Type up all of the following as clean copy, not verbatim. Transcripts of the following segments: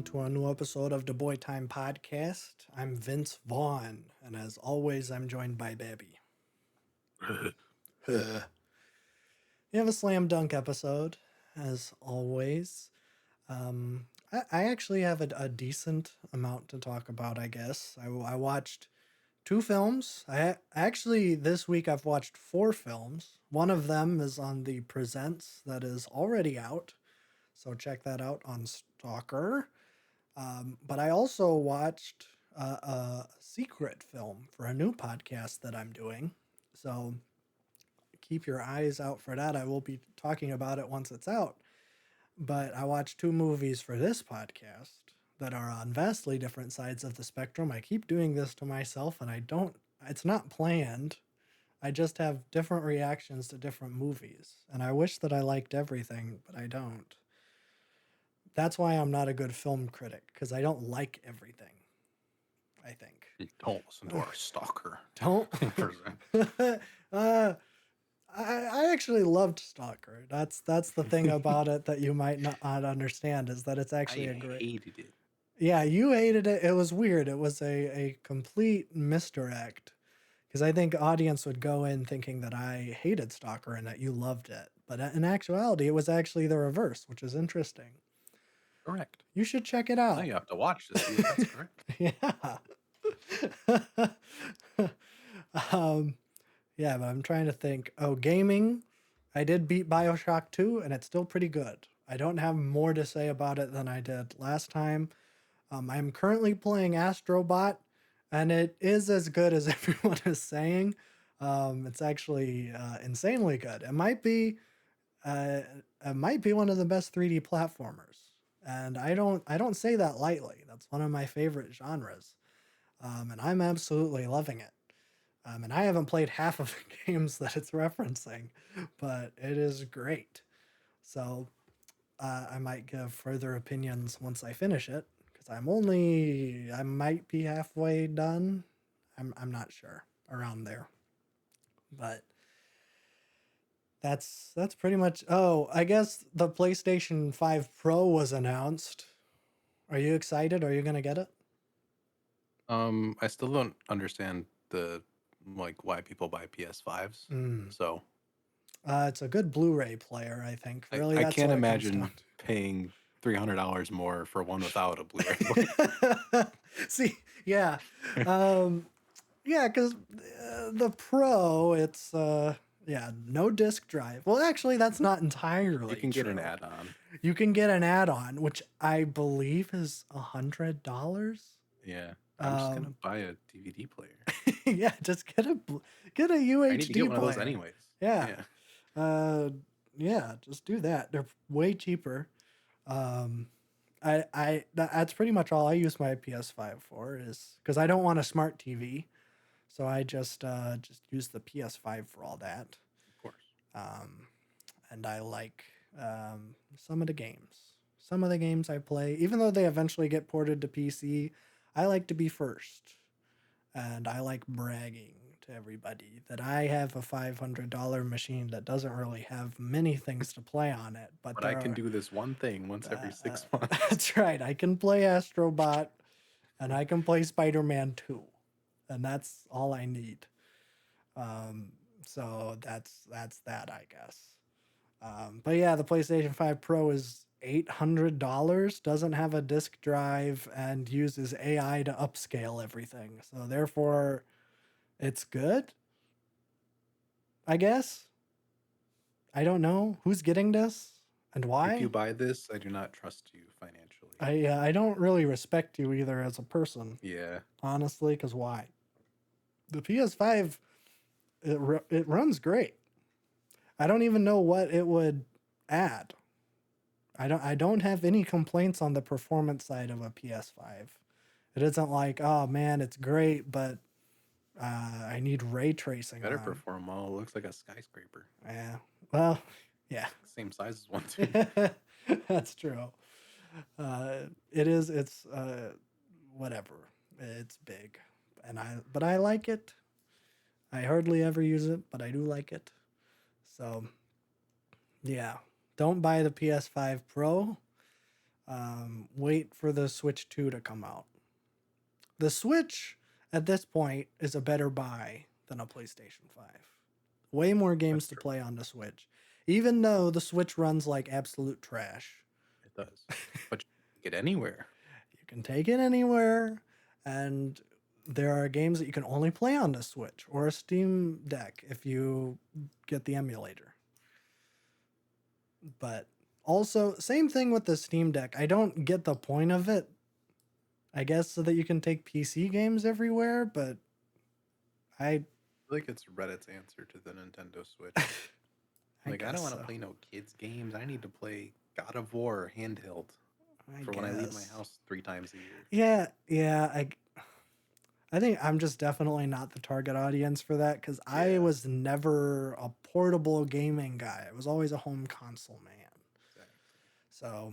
to a new episode of the Boy Time Podcast. I'm Vince Vaughn, and as always, I'm joined by Babby. We have a slam dunk episode, as always. I actually have a decent amount to talk about, I guess. I watched two films. This week I've watched four films. One of them is on the Presents that is already out. So check that out on Stalker. But I also watched a secret film for a new podcast that I'm doing. So keep your eyes out for that. I will be talking about it once it's out. But I watched two movies for this podcast that are on vastly different sides of the spectrum. I keep doing this to myself and it's not planned. I just have different reactions to different movies. And I wish that I liked everything, but I don't. That's why I'm not a good film critic, because I don't like everything, I think. Don't listen to our stalker. Don't? I actually loved Stalker. That's the thing about it that you might not understand, is that it's actually I hated it. Yeah, you hated it. It was weird. It was a complete misdirect, because I think audience would go in thinking that I hated Stalker and that you loved it. But in actuality, it was actually the reverse, which is interesting. Correct. You should check it out. Now you have to watch to see if that's correct. Yeah. Yeah, but I'm trying to think. Oh, gaming. I did beat BioShock 2, and it's still pretty good. I don't have more to say about it than I did last time. I'm currently playing Astrobot, and it is as good as everyone is saying. It's actually insanely good. It might be one of the best 3D platformers. And I don't say that lightly. That's one of my favorite genres. And I'm absolutely loving it. And I haven't played half of the games that it's referencing, but it is great. So I might give further opinions once I finish it, because I might be halfway done. I'm not sure, around there. But that's pretty much. Oh, I guess the PlayStation 5 Pro was announced. Are you excited? Are you gonna get it? I still don't understand why people buy PS5s. So It's a good Blu-ray player, I think. Really, I that's can't what it comes imagine down to. paying $300 more for one without a Blu-ray player. See, yeah, yeah, because the Pro, it's no disc drive. Well, actually, that's not entirely. You can get an true. add-on. You can get an add-on, which I believe is $100. Yeah, I'm just gonna buy a DVD player. Yeah, just get a UHD I need to get one player. of those anyways. Yeah. Yeah, just do that. They're way cheaper. That's pretty much all I use my PS5 for, is because I don't want a smart TV, so I just use the PS5 for all that. Of course. And I like some of the games. Some of the games I play, even though they eventually get ported to PC, I like to be first, and I like bragging to everybody that I have a $500 machine that doesn't really have many things to play on it, but I can do this one thing once every 6 months. That's right. I can play Astrobot, and I can play Spider-Man 2, and that's all I need. So that's that, I guess. But yeah, the PlayStation 5 Pro is $800, doesn't have a disk drive, and uses AI to upscale everything. So therefore, it's good, I guess. I don't know who's getting this and why. If you buy this, I do not trust you financially. I don't really respect you either as a person. Yeah. Honestly, because why? The PS5, it runs great. I don't even know what it would add. I don't have any complaints on the performance side of a PS5. It isn't like, oh man, it's great, but I need ray tracing. Better perform well. It looks like a skyscraper. Yeah. Well, yeah. Same size as one too. That's true. It's whatever. It's big. But I like it. I hardly ever use it, but I do like it. So, yeah. Don't buy the PS5 Pro. Wait for the Switch 2 to come out. The Switch at this point is a better buy than a PlayStation 5. Way more games That's to true. play on the Switch, even though the Switch runs like absolute trash. It does. But you can get anywhere. You can take it anywhere, and there are games that you can only play on the Switch or a Steam Deck if you get the emulator. But also, same thing with the Steam Deck. I don't get the point of it. I guess so that you can take PC games everywhere, but I I feel like it's Reddit's answer to the Nintendo Switch. I Like, I don't guess want to so. play no kids games. I need to play God of War handheld I for when I leave my guess. house 3 times a year. Yeah. I think I'm just definitely not the target audience for that because I Yeah, was never a portable gaming guy. I was always a home console man. exactly. So,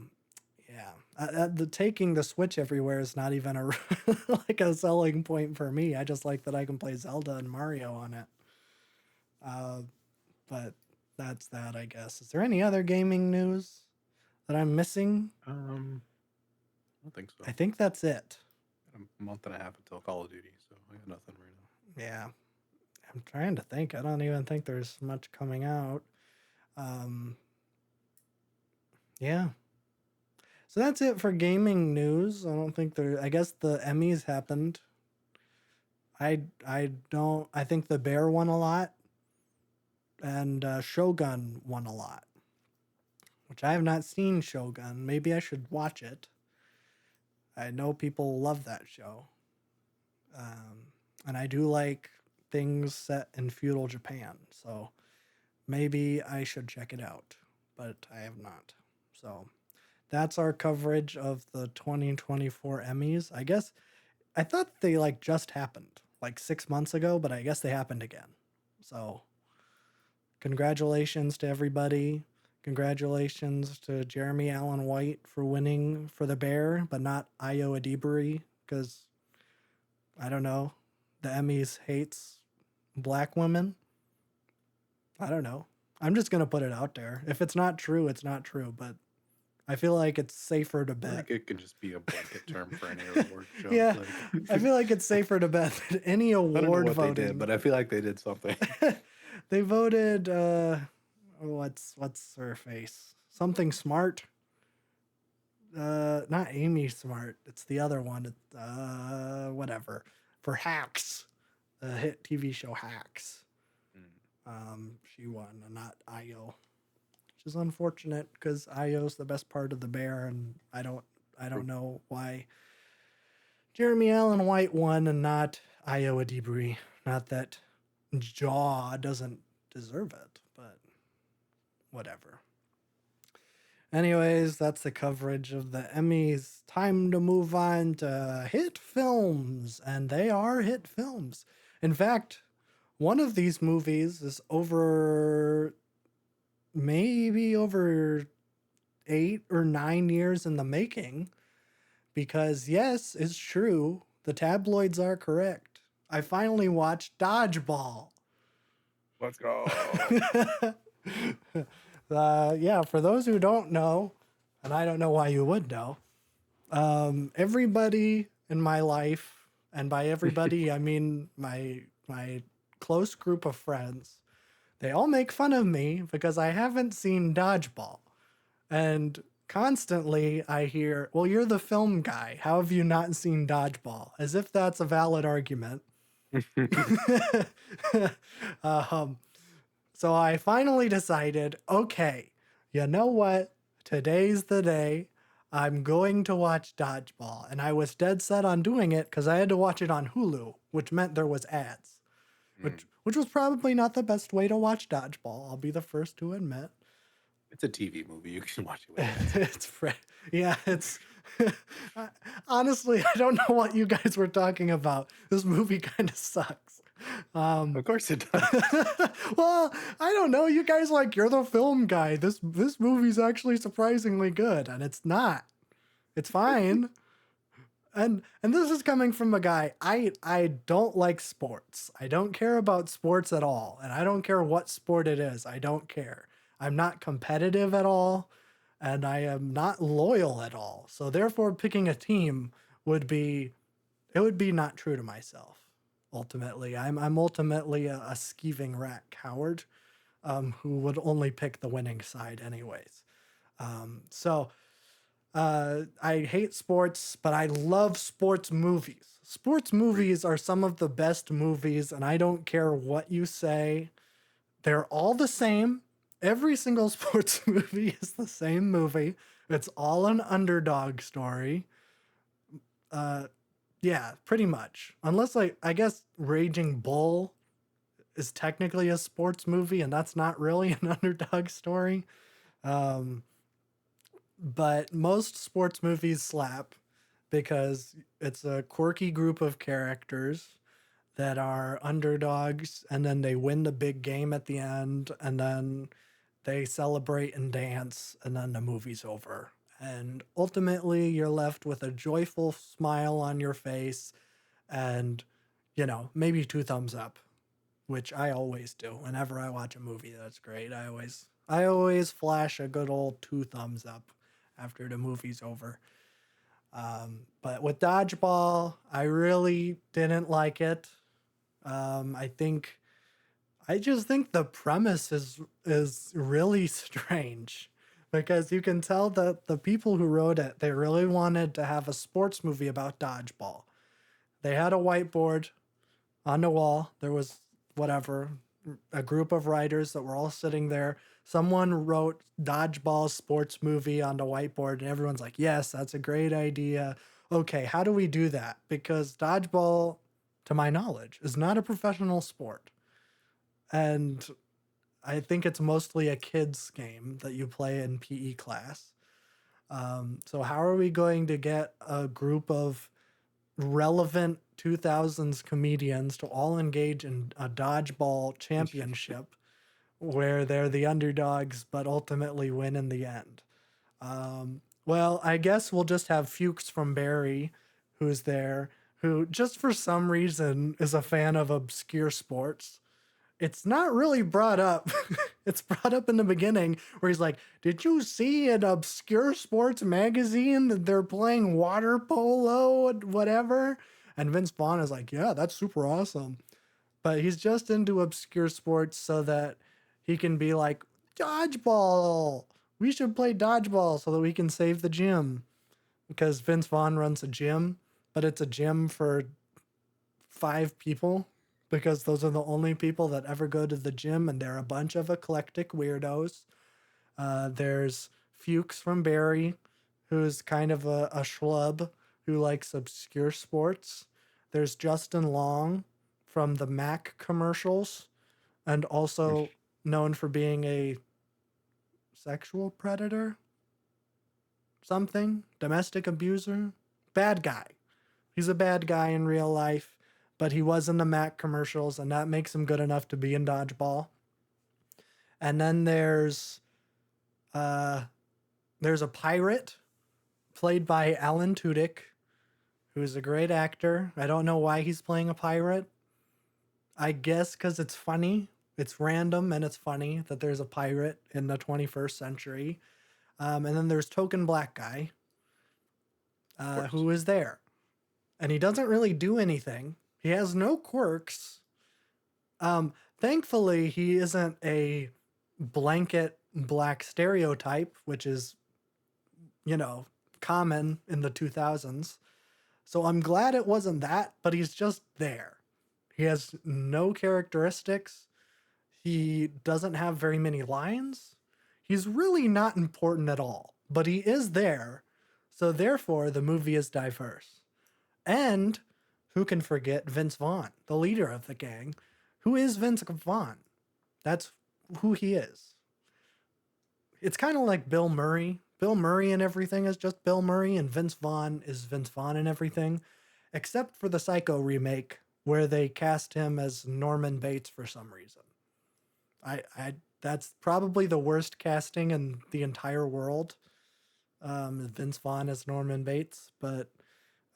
yeah, the taking the Switch everywhere is not even a like a selling point for me. I just like that I can play Zelda and Mario on it. Uh, but that's that, I guess. Is there any other gaming news that I'm missing? I don't think so. I think that's it. Got a month and a half until Call of Duty, so I got nothing right now. Yeah, I'm trying to think. I don't even think there's much coming out. Um, yeah. So that's it for gaming news. I don't think there. I guess the Emmys happened. I don't. I think the Bear won a lot, and Shogun won a lot, which I have not seen Shogun. Maybe I should watch it. I know people love that show, and I do like things set in feudal Japan. So maybe I should check it out, but I have not. So that's our coverage of the 2024 Emmys. I guess I thought they like just happened like 6 months ago, but I guess they happened again. So congratulations to everybody. Congratulations to Jeremy Allen White for winning for the Bear, but not Ayo Adibari because I don't know. The Emmys hates black women. I don't know. I'm just gonna put it out there. If it's not true, it's not true. But I feel like it's safer to I feel bet. like it could just be a blanket term for any award show. Yeah, Like, I feel like it's safer to bet that any I don't know award what they did, voting. but I feel like they did something. They voted what's her face? Something Smart. Not Amy Smart. It's the other one. Whatever. For Hacks. The hit TV show Hacks. She won, and not Io. Which is unfortunate because Io's the best part of the Bear, and I don't know why Jeremy Allen White won and not Io Adibri. Not that Jaw doesn't deserve it, but whatever. Anyways, that's the coverage of the Emmys. Time to move on to hit films, and they are hit films. In fact, one of these movies is maybe over 8 or 9 years in the making because, yes, it's true. The tabloids are correct. I finally watched Dodgeball. Let's go. Yeah, for those who don't know, and I don't know why you would know, everybody in my life, and by everybody I mean my close group of friends, they all make fun of me because I haven't seen Dodgeball. And constantly I hear, well, you're the film guy. How have you not seen Dodgeball? As if that's a valid argument. um, so I finally decided, okay, you know what? Today's the day. I'm going to watch Dodgeball. And I was dead set on doing it because I had to watch it on Hulu, which meant there was ads, which was probably not the best way to watch Dodgeball. I'll be the first to admit. It's a TV movie. You can watch it with ads. It's yeah, it's honestly, I don't know what you guys were talking about. This movie kind of sucks. Of course it does. Well, I don't know. You guys like you're the film guy. This movie's actually surprisingly good, and it's not. It's fine. And this is coming from a guy. I don't like sports. I don't care about sports at all, and I don't care what sport it is. I don't care. I'm not competitive at all. and I am not loyal at all. So therefore, picking a team would be it would be not true to myself. Ultimately, I'm ultimately a skeeving rat coward, who would only pick the winning side anyways. I hate sports, but I love sports movies. Sports Agreed. movies are some of the best movies, and I don't care what you say. They're all the same. Every single sports movie is the same movie. It's all an underdog story. Uh, yeah, pretty much. Unless, like, I guess Raging Bull is technically a sports movie, and that's not really an underdog story. Um, but most sports movies slap because it's a quirky group of characters that are underdogs, and then they win the big game at the end, and then they celebrate and dance, and then the movie's over. And ultimately, you're left with a joyful smile on your face and, maybe two thumbs up, which I always do. Whenever I watch a movie that's great, I always flash a good old two thumbs up after the movie's over. But with Dodgeball, I really didn't like it. I think I just think the premise is really strange because you can tell that the people who wrote it, they really wanted to have a sports movie about dodgeball. They had a whiteboard on the wall. There was whatever, a group of writers that were all sitting there. Someone wrote dodgeball sports movie on the whiteboard, and everyone's like, yes, that's a great idea. Okay, how do we do that? Because dodgeball, to my knowledge, is not a professional sport. And I think it's mostly a kids game that you play in PE class. So how are we going to get a group of relevant 2000s comedians to all engage in a dodgeball championship where they're the underdogs but ultimately win in the end? Well, I guess we'll just have Fuchs from Barry, who's there, who just for some reason is a fan of obscure sports. It's not really brought up. It's brought up in the beginning where he's like, "Did you see an obscure sports magazine that they're playing water polo and whatever?" And Vince Vaughn is like, "Yeah, that's super awesome." But he's just into obscure sports so that he can be like, "Dodgeball. We should play dodgeball so that we can save the gym." Because Vince Vaughn runs a gym, but it's a gym for 5 people because those are the only people that ever go to the gym, and they're a bunch of eclectic weirdos. There's Fuchs from Barry, who's kind of a schlub who likes obscure sports. There's Justin Long from the Mac commercials, and also known for being a sexual predator, something, domestic abuser, bad guy. He's a bad guy in real life, but he was in the Mac commercials, and that makes him good enough to be in Dodgeball. And then uh, there's a pirate played by Alan Tudyk, who's a great actor. I don't know why he's playing a pirate. I guess because it's funny. It's random and it's funny that there's a pirate in the 21st century. And then there's Token Black Guy, Of course. who is there. And he doesn't really do anything. He has no quirks. Thankfully, he isn't a blanket black stereotype, which is, you know, common in the 2000s. So I'm glad it wasn't that, but he's just there. He has no characteristics. He doesn't have very many lines. He's really not important at all, but he is there. So therefore, the movie is diverse. And who can forget Vince Vaughn, the leader of the gang? Who is Vince Vaughn? That's who he is. It's kind of like Bill Murray. Bill Murray and everything is just Bill Murray, and Vince Vaughn is Vince Vaughn and everything, except for the Psycho remake where they cast him as Norman Bates for some reason. I that's probably the worst casting in the entire world. Vince Vaughn as Norman Bates, but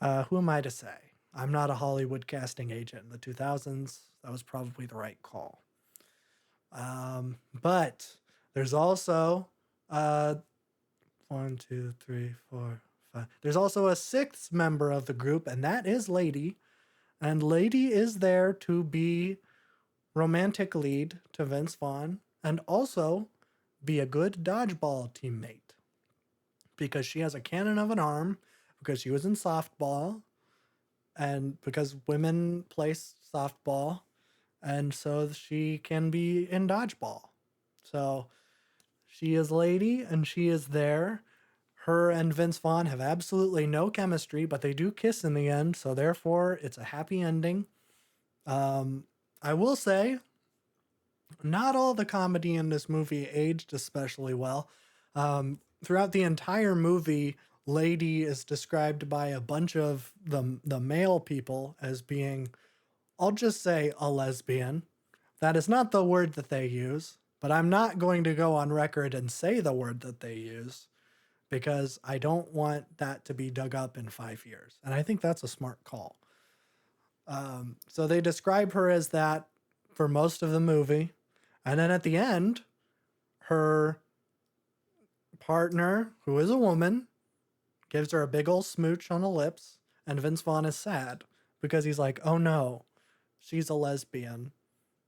who am I to say? I'm not a Hollywood casting agent in the 2000s. That was probably the right call. But there's also uh, One, two, three, four, five. There's also a sixth member of the group, and that is Lady. And Lady is there to be romantic lead to Vince Vaughn and also be a good dodgeball teammate because she has a cannon of an arm, because she was in softball, and because women play softball, and so she can be in dodgeball. So she is Lady, and she is there. Her and Vince Vaughn have absolutely no chemistry, but they do kiss in the end, so therefore it's a happy ending. I will say, not all the comedy in this movie aged especially well. Throughout the entire movie, Lady is described by a bunch of the male people as being, I'll just say, a lesbian. That is not the word that they use, but I'm not going to go on record and say the word that they use because I don't want that to be dug up in 5 years. And I think that's a smart call. So they describe her as that for most of the movie. And then at the end, her partner, who is a woman, gives her a big ol' smooch on the lips. And Vince Vaughn is sad because he's like, oh no, she's a lesbian.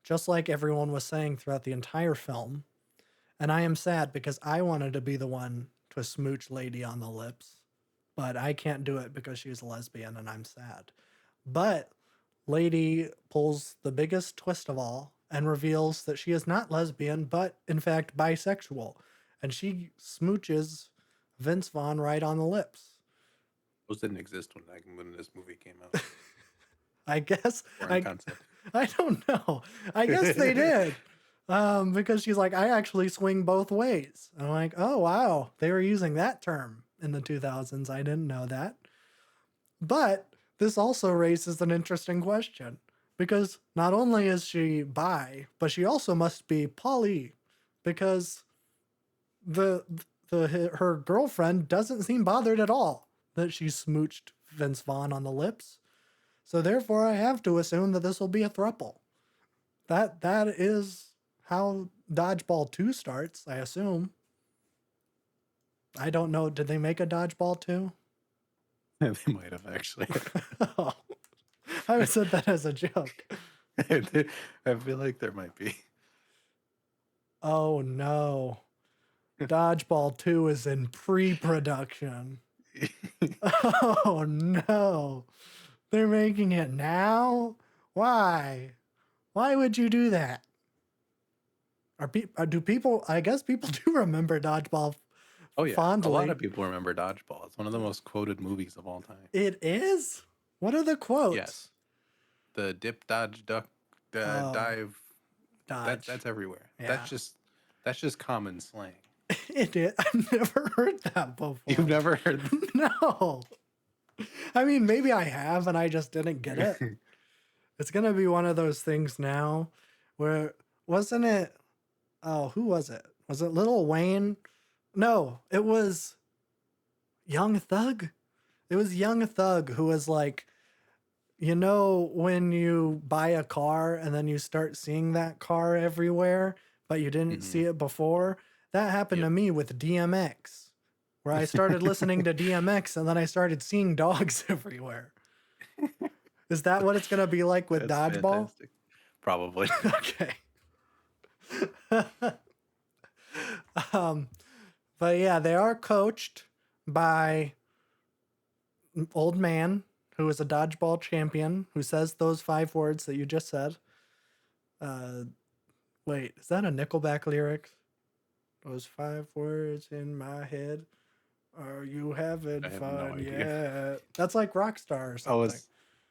Just like everyone was saying throughout the entire film. And I am sad because I wanted to be the one to smooch Lady on the lips, but I can't do it because she's a lesbian and I'm sad. But Lady pulls the biggest twist of all and reveals that she is not lesbian, but in fact bisexual. And she smooches Vince Vaughn right on the lips. Those didn't exist when this movie came out. I guess Foreign I concept. I don't know. I guess they did. Because she's like, I actually swing both ways. And I'm like, oh wow, they were using that term in the 2000s. I didn't know that. But this also raises an interesting question because not only is she bi, but she also must be poly because the her girlfriend doesn't seem bothered at all that she smooched Vince Vaughn on the lips. So therefore, I have to assume that this will be a throuple. That is how Dodgeball 2 starts, I assume. I don't know. Did they make a Dodgeball 2? They might have actually. Oh, I said that as a joke. I feel like there might be. Oh no. Dodgeball 2 is in pre-production. Oh no. They're making it now? Why? Why would you do that? Do people, I guess people do remember Dodgeball Oh yeah, a lot fondly. of people remember Dodgeball. It's one of the most quoted movies of all time. It is? What are the quotes? Yes, the dip, dodge, duck, Oh, dive. That's Dodge. everywhere. Yeah. That's just common slang. It is. I've never heard that You've before. never heard. No. I mean, maybe I have and I just didn't get it. It's going to be one of those things now where, wasn't it? Oh, who was it? Was it Lil Wayne? No, it was Young Thug. It was Young Thug who was like, you know, when you buy a car and then you start seeing that car everywhere, but you didn't Hmm. see it before? That happened to Yep. me with DMX, where I started listening to DMX and then I started seeing dogs everywhere. Is that what it's going to be like with That's Dodgeball? fantastic. Probably. Okay. um, but yeah, they are coached by an old man who is a dodgeball champion who says those 5 words that you just said. Uh, Wait, is that a Nickelback lyric? Those 5 words in my head. Are you having I have no fun idea. yet? That's like Rockstar or Oh, something.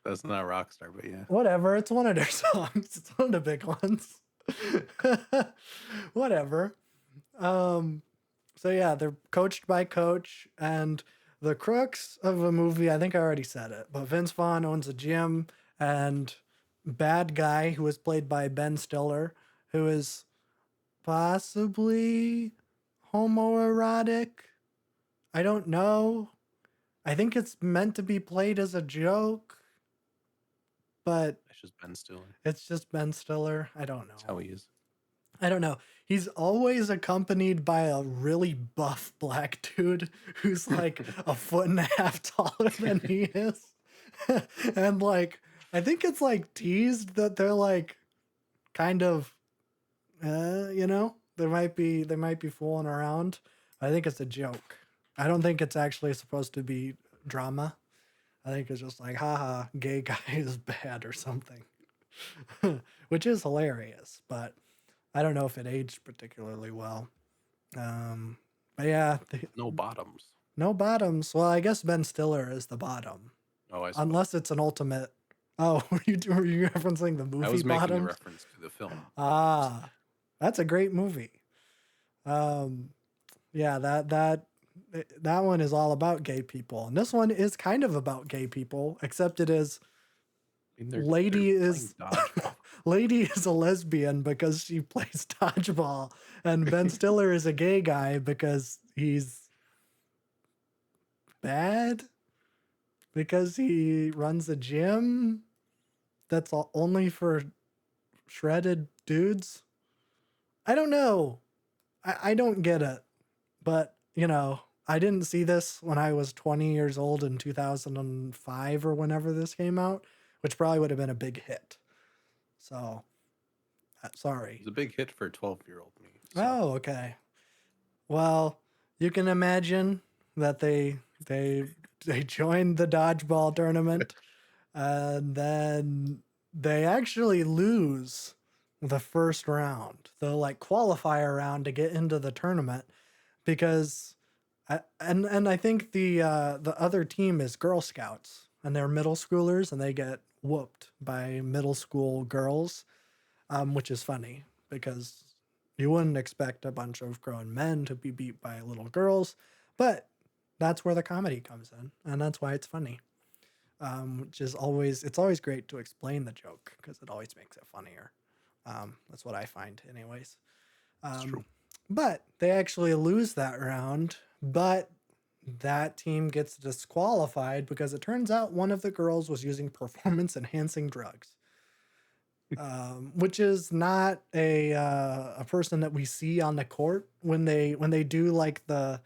that's not Rockstar, but yeah. Whatever, it's one of their songs. It's one of the big ones. Whatever. Um, so yeah, they're coached by Coach, and the crux of the movie, I think I already said it, but Vince Vaughn owns a gym, and bad guy who was played by Ben Stiller, who is possibly homoerotic. I don't know. I think it's meant to be played as a joke, but That's just Ben Stiller. it's just Ben Stiller. I don't That's how know. he is. I don't know. He's always accompanied by a really buff black dude who's like a foot and a half taller than he is. And like, I think it's like teased that they're like kind of, they might be fooling around. I think it's a joke. I don't think it's actually supposed to be drama. I think it's just like, haha, gay guy is bad or something, which is hilarious. But I don't know if it aged particularly well. Um, but yeah, No bottoms. no bottoms. Well, I guess Ben Stiller is the bottom, Oh, I suppose. unless it's an ultimate. Oh, were you referencing the I movie was making a Bottoms? reference to the film Bottoms. Ah, that's a great movie. Um, yeah, that one is all about gay people, and this one is kind of about gay people, except it is I mean, they're lady playing is dodgeball. lady is a lesbian because she plays dodgeball, and Ben Stiller is a gay guy because he's bad because he runs a gym that's only for shredded dudes. I don't know. I don't get it, but I didn't see this when I was 20 years old in 2005 or whenever this came out, which probably would have been a big hit. So, It sorry. was a big hit for a 12-year-old me. So Oh, okay. Well, you can imagine that they joined the dodgeball tournament, and then they actually lose the first round, the like qualifier round to get into the tournament because and I think the other team is Girl Scouts and they're middle schoolers and they get whooped by middle school girls, which is funny because you wouldn't expect a bunch of grown men to be beat by little girls, but that's where the comedy comes in, and that's why it's funny. Which is always it's always great to explain the joke because it always makes it funnier. That's what I find, anyways. it's true. Um, but they actually lose that round, but that team gets disqualified because it turns out one of the girls was using performance enhancing drugs, which is not a person that we see on the court when they do like the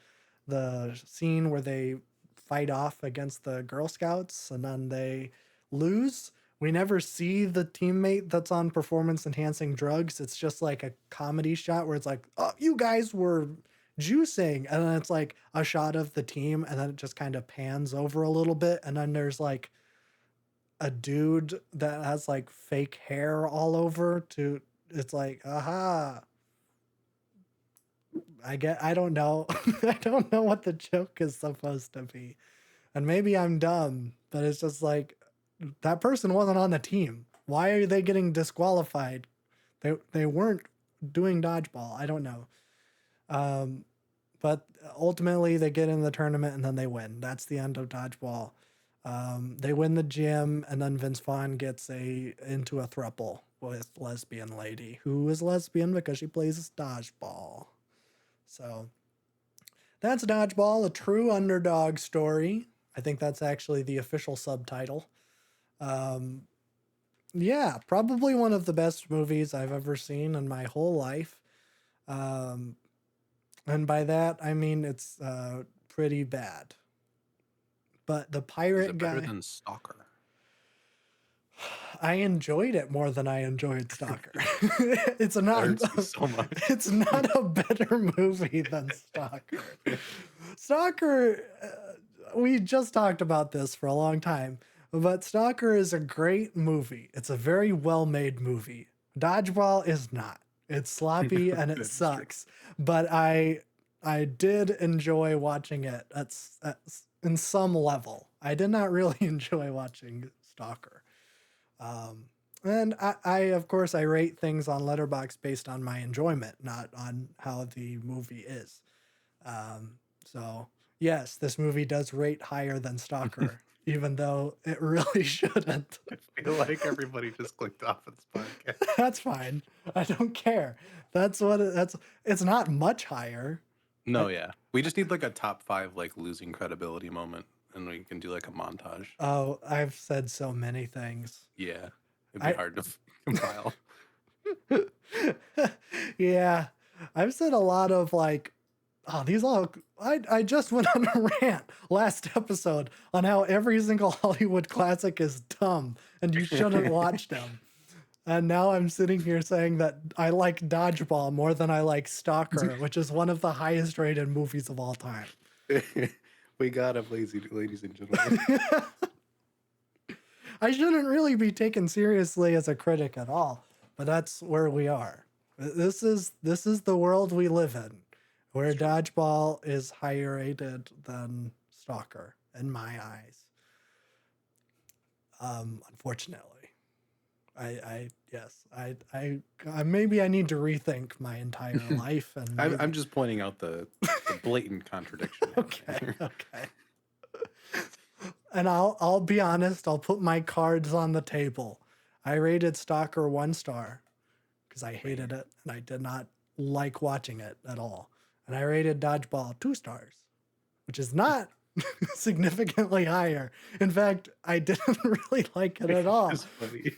scene where they fight off against the Girl Scouts and then they lose. We never see the teammate that's on performance enhancing drugs. It's just like a comedy shot where it's like, oh, you guys were juicing. And then it's like a shot of the team and then it just kind of pans over a little bit. And then there's like a dude that has like fake hair all over to it's like, aha, I don't know. I don't know what the joke is supposed to be. And maybe I'm dumb, but it's just like that person wasn't on the team. Why are they getting disqualified? They weren't doing dodgeball. I don't know. Um, but ultimately they get in the tournament and then they win. That's the end of dodgeball. They win the gym, and then Vince Vaughn gets into a throuple with lesbian lady who is lesbian because she plays dodgeball. So that's Dodgeball, a true underdog story. I think that's actually the official subtitle. Um, yeah, probably one of the best movies I've ever seen in my whole life. Um, and by that, I mean it's pretty bad. But the Is pirate it better guy, than Stalker? I enjoyed it more than I enjoyed Stalker. it's That not hurts me so much. it's not a better movie than Stalker. Stalker, we just talked about this for a long time, but Stalker is a great movie. It's a very well-made movie. Dodgeball is not. It's sloppy and it That is true. sucks, but I did enjoy watching it in some level. I did not really enjoy watching Stalker. Um, and I, of course, I rate things on Letterboxd based on my enjoyment, not on how the movie is. So, yes, this movie does rate higher than Stalker, even though it really shouldn't. I feel like everybody just clicked off of this podcast. That's fine. I don't care. It's not much higher. No, I, yeah. We just need like a top 5 like losing credibility moment and we can do like a montage. oh, I've said so many things. Yeah. It'd be I hard to compile. Yeah, I've said a lot of like, oh, these all. I just went on a rant last episode on how every single Hollywood classic is dumb and you shouldn't watch them. And now I'm sitting here saying that I like Dodgeball more than I like Stalker, which is one of the highest rated movies of all time. We got him, ladies and gentlemen. I shouldn't really be taken seriously as a critic at all, but that's where we are. This is the world we live in, where It's true. Dodgeball is higher rated than Stalker in my eyes. Unfortunately. I yes, I maybe I need to rethink my entire life and I'm maybe just pointing out the blatant contradiction happening okay, here. okay. And I'll be honest, I'll put my cards on the table. I rated Stalker 1 star because I hated Man. it and I did not like watching it at all. And I rated Dodgeball 2 stars, which is not significantly higher. In fact, I didn't really like it at all. It's funny.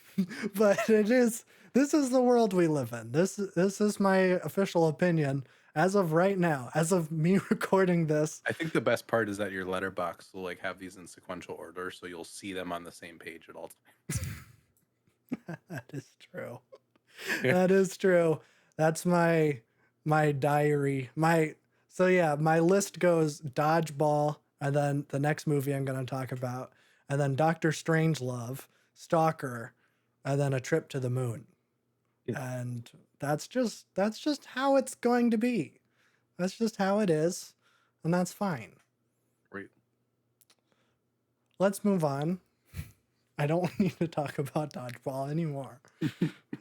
But this is the world we live in. This is my official opinion as of right now, as of me recording this. I think the best part is that your letterbox will like have these in sequential order, so you'll see them on the same page at all That is true. times. That is true. That's my diary. So yeah, my list goes Dodgeball, and then the next movie I'm going to talk about, and then Doctor Strangelove, Stalker, and then A Trip to the Moon. Yeah. And that's just how it's going to be. That's just how it is, and that's fine. Right. Let's move on. I don't need to talk about Dodgeball anymore.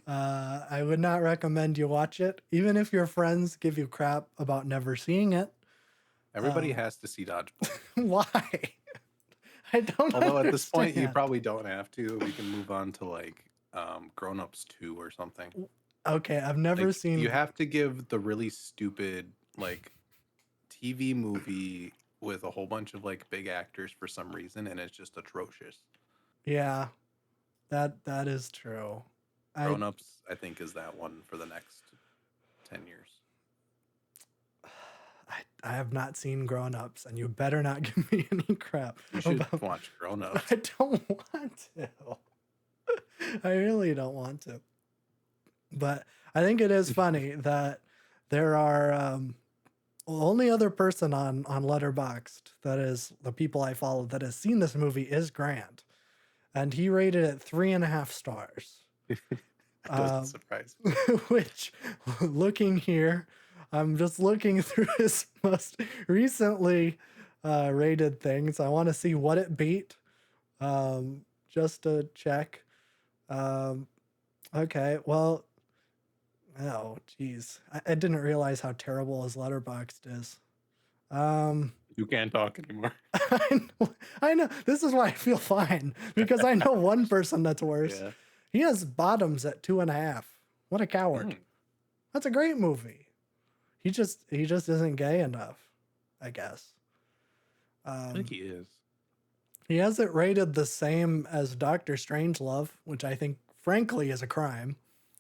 I would not recommend you watch it, even if your friends give you crap about never seeing it. Everybody has to see Dodgeball. Why? I don't Although at this point you understand. probably don't have to. We can move on to like Grown Ups 2 or something. Okay, I've never Like you seen. have to give the really stupid like TV movie with a whole bunch of like big actors for some reason, and it's just atrocious. Yeah, that is true. I Grown Ups, I think, is that one for the next 10 years. I have not seen Grown Ups, and you better not give me any crap You should about. watch Grown Ups. I don't want to. I really don't want to. But I think it is funny that there are only other person on Letterboxd that is the people I follow that has seen this movie is Grant, and he rated it 3.5 stars. That doesn't surprise me. Which, looking here, I'm just looking through his most recently rated things. I want to see what it beat, just to check. Um, okay, well, oh, geez, I didn't realize how terrible his Letterboxd is. Um, You can't talk anymore. I know. This is why I feel fine because I know one person that's worse. Yeah. He has Bottoms at 2.5. What a coward! Mm, That's a great movie. He just isn't gay enough, I guess. I think Um, he is. he has it rated the same as Doctor Strangelove, which I think, frankly, is a crime.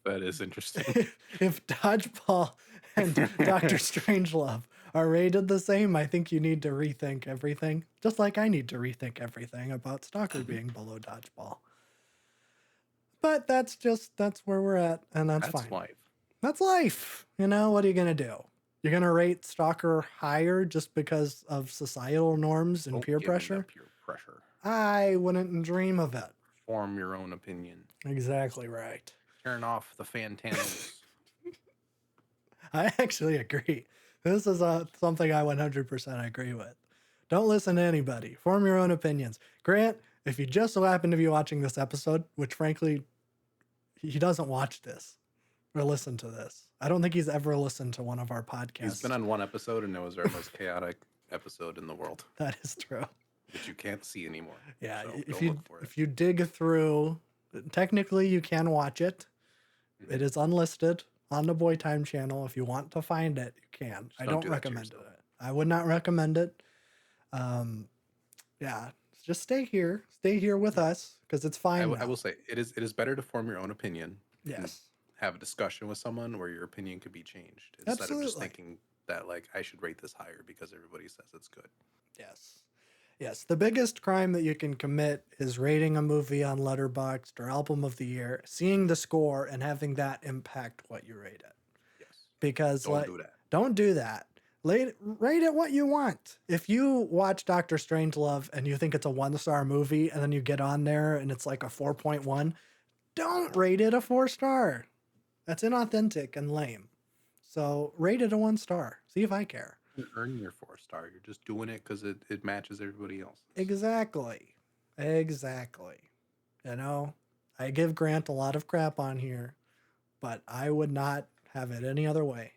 That is interesting. If Dodgeball and Doctor Strangelove are rated the same, I think you need to rethink everything. Just like I need to rethink everything about Stalker being below Dodgeball. But that's where we're at, and that's That's fine. life. That's life. You know, what are you gonna do? You're gonna rate Stalker higher just because of societal norms and Don't peer give me the pressure? peer pressure. I wouldn't dream of it. Form your own opinion. Exactly right. Turn off the fantanos. I actually agree. This is something I 100% agree with. Don't listen to anybody. Form your own opinions. Grant, if you just so happen to be watching this episode, which frankly, he doesn't watch this or listen to this. I don't think he's ever listened to one of our podcasts. He's been on one episode, and it was our most chaotic episode in the world, That is true. which you can't see anymore. Yeah, So if go you look for it. if you dig through, technically you can watch it. It is unlisted on the Boy Time channel. If you want to find it, you can. I don't don't do that to recommend it. yourself. I would not recommend it. Um, yeah, just stay here. Stay here with us because it's I fine will now. say it is better to form your own opinion. You can Yes. have a discussion with someone where your opinion could be changed instead of just Absolutely. thinking that like I should rate this higher because everybody says it's good. Yes. Yes, the biggest crime that you can commit is rating a movie on Letterboxd or Album of the Year, seeing the score and having that impact what you rate it. Yes. Because Don't like do that. don't do that. Rate it what you want. If you watch Doctor Strangelove and you think it's a 1-star movie and then you get on there and it's like a 4.1, don't rate it a 4-star. That's inauthentic and lame. So rate it a 1-star. See if I care. You earn your 4-star. You're just doing it because it matches everybody else's. Exactly. Exactly. You know, I give Grant a lot of crap on here, but I would not have it any other way.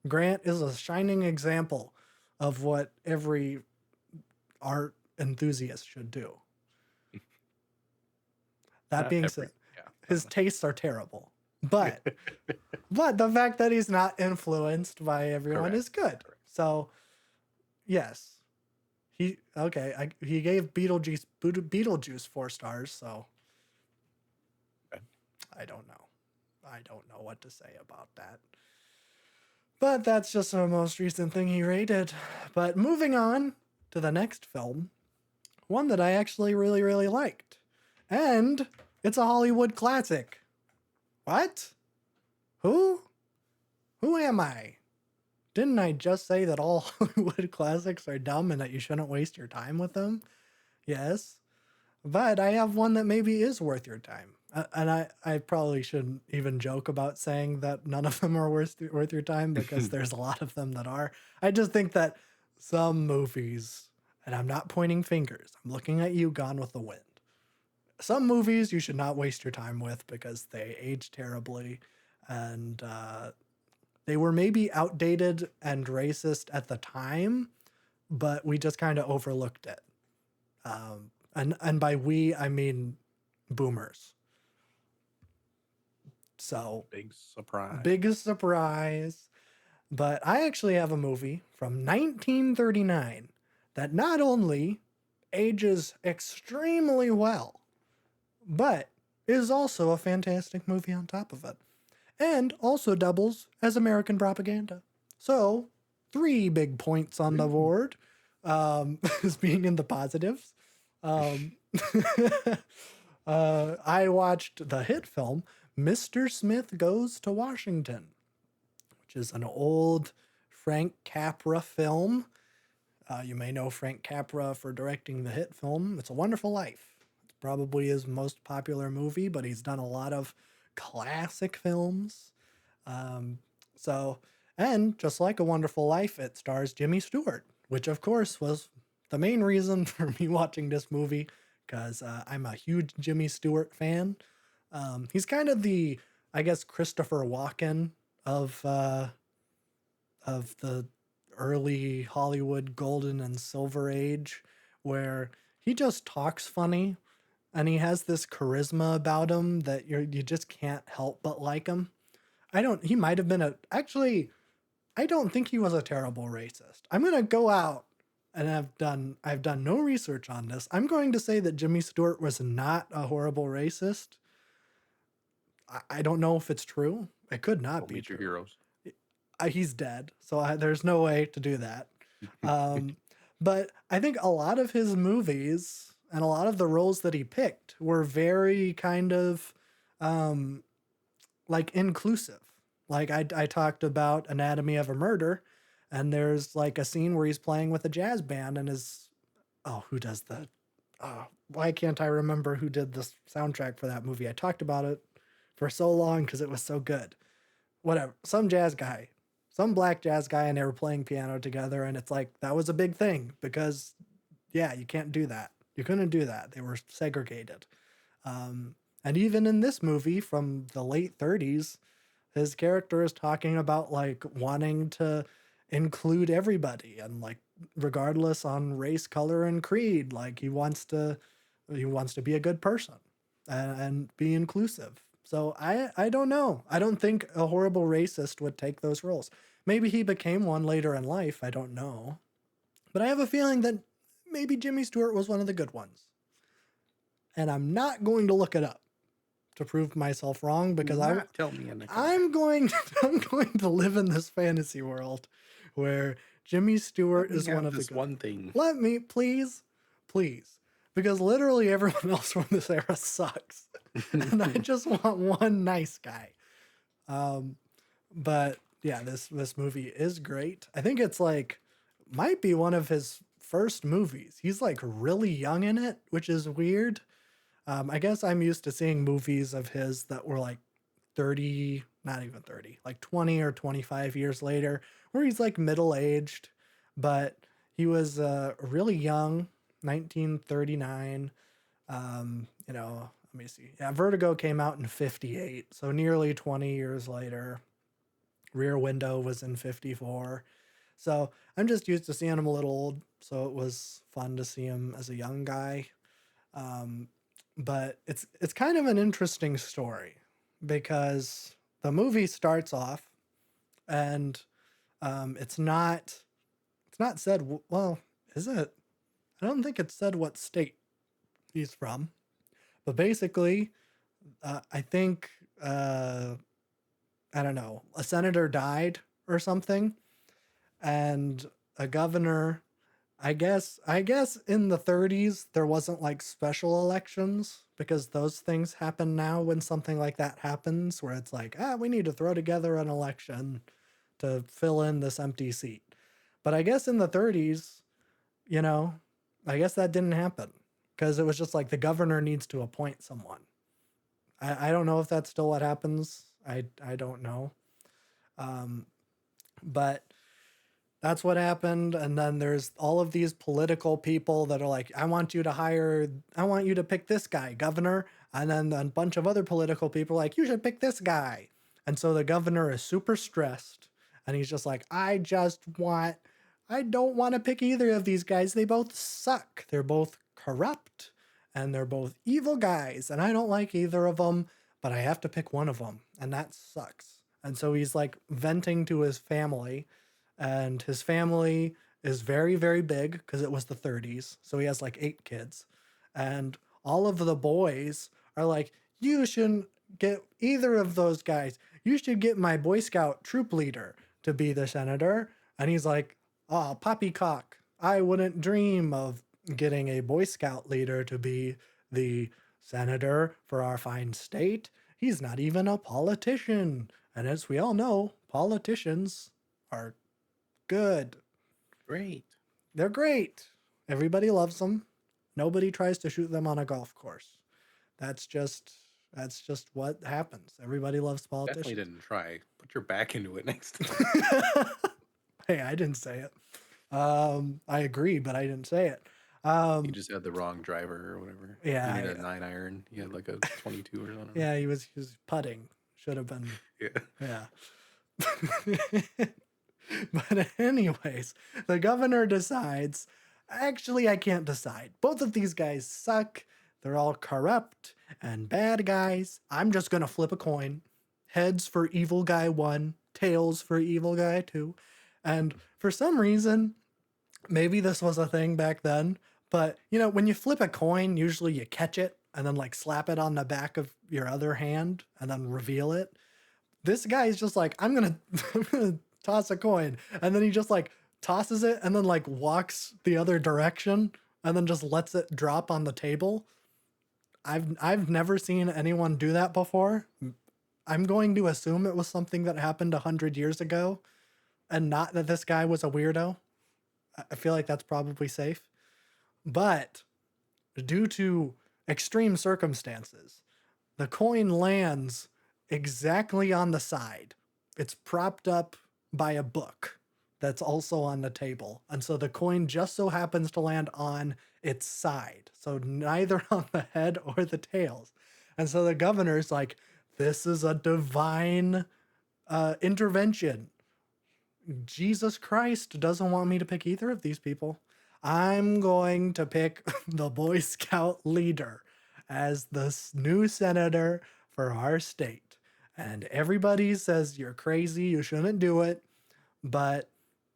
Grant is a shining example of what every art enthusiast should do. That Not being every, said, his yeah. tastes are terrible. But the fact that he's not influenced by everyone Correct. is good. Correct. So, yes. He gave Beetlejuice 4 stars, so Okay. I don't know. I don't know what to say about that. But that's just the most recent thing he rated. But moving on to the next film, one that I actually really, really liked. And it's a Hollywood classic. What? Who? Who am I? Didn't I just say that all Hollywood classics are dumb and that you shouldn't waste your time with them? Yes. But I have one that maybe is worth your time. And I probably shouldn't even joke about saying that none of them are worth your time because there's a lot of them that are. I just think that some movies, and I'm not pointing fingers, I'm looking at you, Gone with the Wind. Some movies you should not waste your time with because they age terribly and they were maybe outdated and racist at the time, but we just kind of overlooked it. And by we, I mean boomers. So, Big surprise. biggest surprise. But I actually have a movie from 1939 that not only ages extremely well, but is also a fantastic movie on top of it. And also doubles as American propaganda. So, 3 big points on the board as being in the positives. Um, I watched the hit film Mr. Smith Goes to Washington, which is an old Frank Capra film. You may know Frank Capra for directing the hit film It's a Wonderful Life. It's probably his most popular movie, but he's done a lot of classic films. Um, so, and just like A Wonderful Life, it stars Jimmy Stewart, which of course was the main reason for me watching this movie because I'm a huge Jimmy Stewart fan. He's kind of the, I guess, Christopher Walken of the early Hollywood golden and silver age, where he just talks funny and he has this charisma about him that you just can't help but like him. He might have been actually, I don't think he was a terrible racist. I'm going to go out and I've done no research on this. I'm going to say that Jimmy Stewart was not a horrible racist. I don't know if it's true. It could not Don't be meet your true. heroes. He's dead, so there's no way to do that. Um, but I think a lot of his movies and a lot of the roles that he picked were very kind of like inclusive. Like I talked about Anatomy of a Murder, and there's like a scene where he's playing with a jazz band and who does the why can't I remember who did the soundtrack for that movie? I talked about it for so long because it was so good. Whatever, some jazz guy, some black jazz guy, and they were playing piano together, and it's like that was a big thing because yeah, you can't do that. You couldn't do that. They were segregated. And even in this movie from the late 30s, his character is talking about like wanting to include everybody and like regardless on race, color, and creed, like he wants to be a good person and be inclusive. So I don't know. I don't think a horrible racist would take those roles. Maybe he became one later in life. I don't know. But I have a feeling that maybe Jimmy Stewart was one of the good ones. And I'm not going to look it up to prove myself wrong Do because not tell me in the I'm comments. going I'm going to live in this fantasy world where Jimmy Let Stewart me is one have of the this good. one thing. Let me please, please, because literally everyone else from this era sucks, and I just want one nice guy. Um, but yeah, this movie is great. I think it's like might be one of his first movies. He's like really young in it, which is weird. I guess I'm used to seeing movies of his that were like 30, not even 30, like 20 or 25 years later, where he's like middle aged, but he was really young, 1939. Let me see. Yeah, Vertigo came out in 58, so nearly 20 years later. Rear Window was in 54. So I'm just used to seeing him a little old, so it was fun to see him as a young guy. Um, but it's kind of an interesting story because the movie starts off and it's not said well, is it? I don't think it's said what state he's from, but basically, I think I don't know, a senator died or something, and a governor. I guess in the 30s there wasn't like special elections because those things happen now when something like that happens where it's like, we need to throw together an election to fill in this empty seat. But I guess in the 30s, you know, I guess that didn't happen because it was just like the governor needs to appoint someone. I don't know if that's still what happens. I don't know. Um, but that's what happened. And then there's all of these political people that are like, I want you to pick this guy, governor. And then a bunch of other political people are like, you should pick this guy. And so the governor is super stressed. And he's just like, I don't want to pick either of these guys. They both suck. They're both corrupt and they're both evil guys. And I don't like either of them, but I have to pick one of them. And that sucks. And so he's like venting to his family, and his family is very, very big because it was the 30s. So he has like 8 kids. And all of the boys are like, you shouldn't get either of those guys. You should get my Boy Scout troop leader to be the senator. And he's like, oh, poppycock. I wouldn't dream of getting a Boy Scout leader to be the senator for our fine state. He's not even a politician. And as we all know, politicians are good. Great. They're great. Everybody loves them. Nobody tries to shoot them on a golf course. That's just that's just what happens. Everybody loves Definitely politicians. didn't try. Put your back into it next time. Hey, I didn't say it. I agree, but I didn't say it. You Um, just had the wrong driver or whatever. yeah, You need a 9 iron. You had like a 22 or something. yeah, he was putting. Should have been, Yeah. yeah. But anyways, the governor decides, actually, I can't decide. Both of these guys suck. They're all corrupt and bad guys. I'm just going to flip a coin. Heads for evil guy 1, tails for evil guy 2. And for some reason, maybe this was a thing back then, but when you flip a coin, usually you catch it and then like slap it on the back of your other hand and then reveal it. This guy is just like, I'm gonna toss a coin, and then he just like tosses it and then like walks the other direction and then just lets it drop on the table. I've never seen anyone do that before. I'm going to assume it was something that happened 100 years ago and not that this guy was a weirdo. I feel like that's probably safe. But due to extreme circumstances, the coin lands exactly on the side. It's propped up by a book that's also on the table. And so the coin just so happens to land on its side. So neither on the head or the tails. And so the governor's like, this is a divine intervention. Jesus Christ doesn't want me to pick either of these people. I'm going to pick the Boy Scout leader as the new senator for our state. And everybody says, you're crazy, you shouldn't do it. But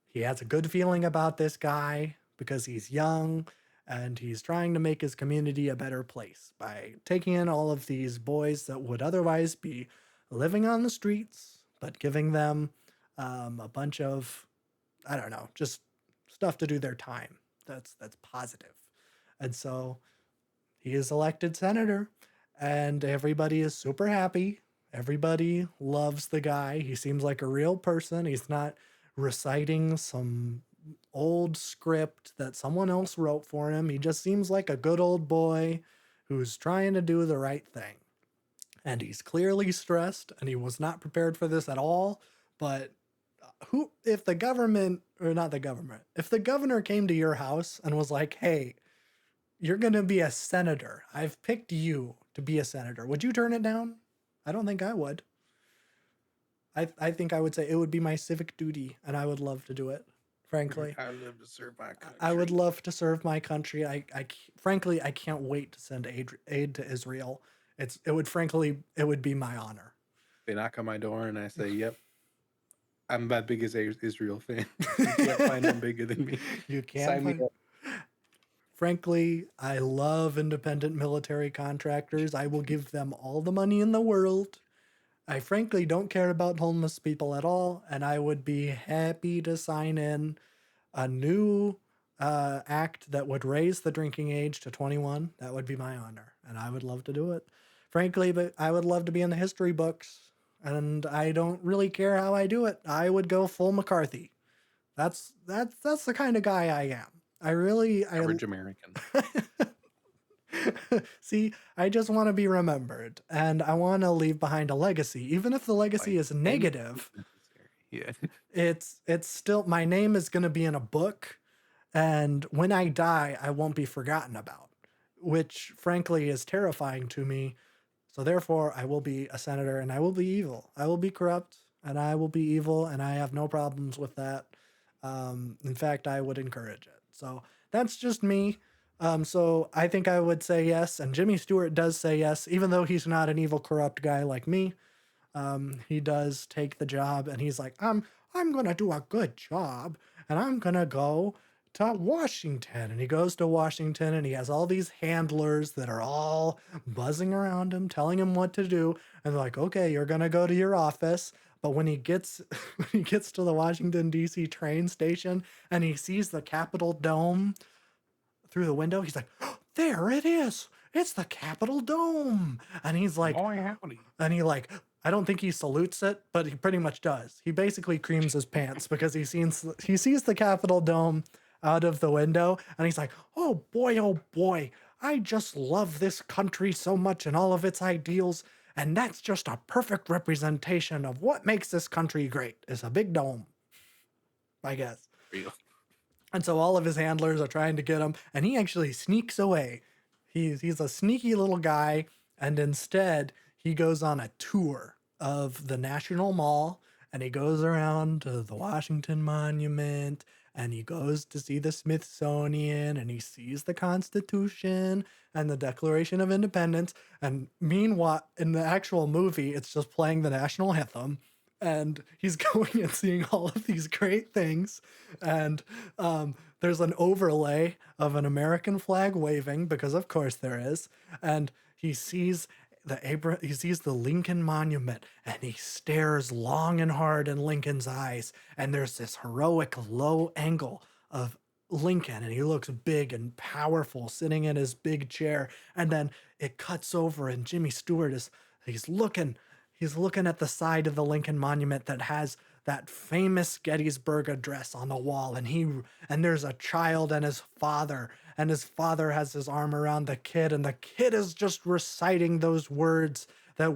he has a good feeling about this guy because he's young and he's trying to make his community a better place by taking in all of these boys that would otherwise be living on the streets, but giving them a bunch of, I don't know, just stuff to do their time. That's positive. And so he is elected senator, and everybody is super happy. Everybody loves the guy. He seems like a real person. He's not reciting some old script that someone else wrote for him. He just seems like a good old boy who's trying to do the right thing. And he's clearly stressed, and he was not prepared for this at all. But who, if the government, or not the government, if the governor came to your house and was like, hey, you're going to be a senator, I've picked you to be a senator, would you turn it down? I don't think I would. I think I would say it would be my civic duty, and I would love to do it, frankly. I live to serve my country. I would love to serve my country. Frankly, I can't wait to send aid to Israel. It would be my honor. They knock on my door and I say, "Yep, I'm that big as Israel fan. You can't find them bigger than me. You can't Sign me find. up." Frankly, I love independent military contractors. I will give them all the money in the world. I frankly don't care about homeless people at all, and I would be happy to sign in a new act that would raise the drinking age to 21. That would be my honor, and I would love to do it. Frankly, but I would love to be in the history books, and I don't really care how I do it. I would go full McCarthy. That's the kind of guy I am. Average American. See, I just want to be remembered, and I want to leave behind a legacy, even if the legacy Like, is negative. Yeah. It's still, my name is going to be in a book, and when I die, I won't be forgotten about, which frankly is terrifying to me. So therefore, I will be a senator, and I will be evil. I will be corrupt, and I will be evil, and I have no problems with that. In fact, I would encourage it. So that's just me. So I think I would say yes, and Jimmy Stewart does say yes, even though he's not an evil, corrupt guy like me. He does take the job, and he's like, I'm gonna do a good job, and I'm gonna go to Washington. And he goes to Washington, and he has all these handlers that are all buzzing around him, telling him what to do. And they're like, okay, you're gonna go to your office. But when he gets when he gets to the Washington D.C. train station and he sees the Capitol dome through the window, he's like, oh, there it is. It's the Capitol dome. And he's like, Boy, howdy. and he like, I don't think he salutes it, but he pretty much does. He basically creams his pants because he sees the Capitol dome out of the window, and he's like, oh boy, I just love this country so much and all of its ideals, and that's just a perfect representation of what makes this country great, is a big dome, I guess. Real. And so all of his handlers are trying to get him, and he actually sneaks away. He's a sneaky little guy, and instead he goes on a tour of the National Mall, and he goes around to the Washington Monument, and he goes to see the Smithsonian, and he sees the Constitution and the Declaration of Independence. And meanwhile, in the actual movie, it's just playing the national anthem, and he's going and seeing all of these great things. And there's an overlay of an American flag waving, because of course there is. And he sees he sees the Lincoln Monument, and he stares long and hard in Lincoln's eyes. And there's this heroic low angle of Lincoln, and he looks big and powerful sitting in his big chair. And then it cuts over, and Jimmy Stewart he's looking at the side of the Lincoln Monument that has that famous Gettysburg Address on the wall, and there's a child and his father has his arm around the kid, and the kid is just reciting those words that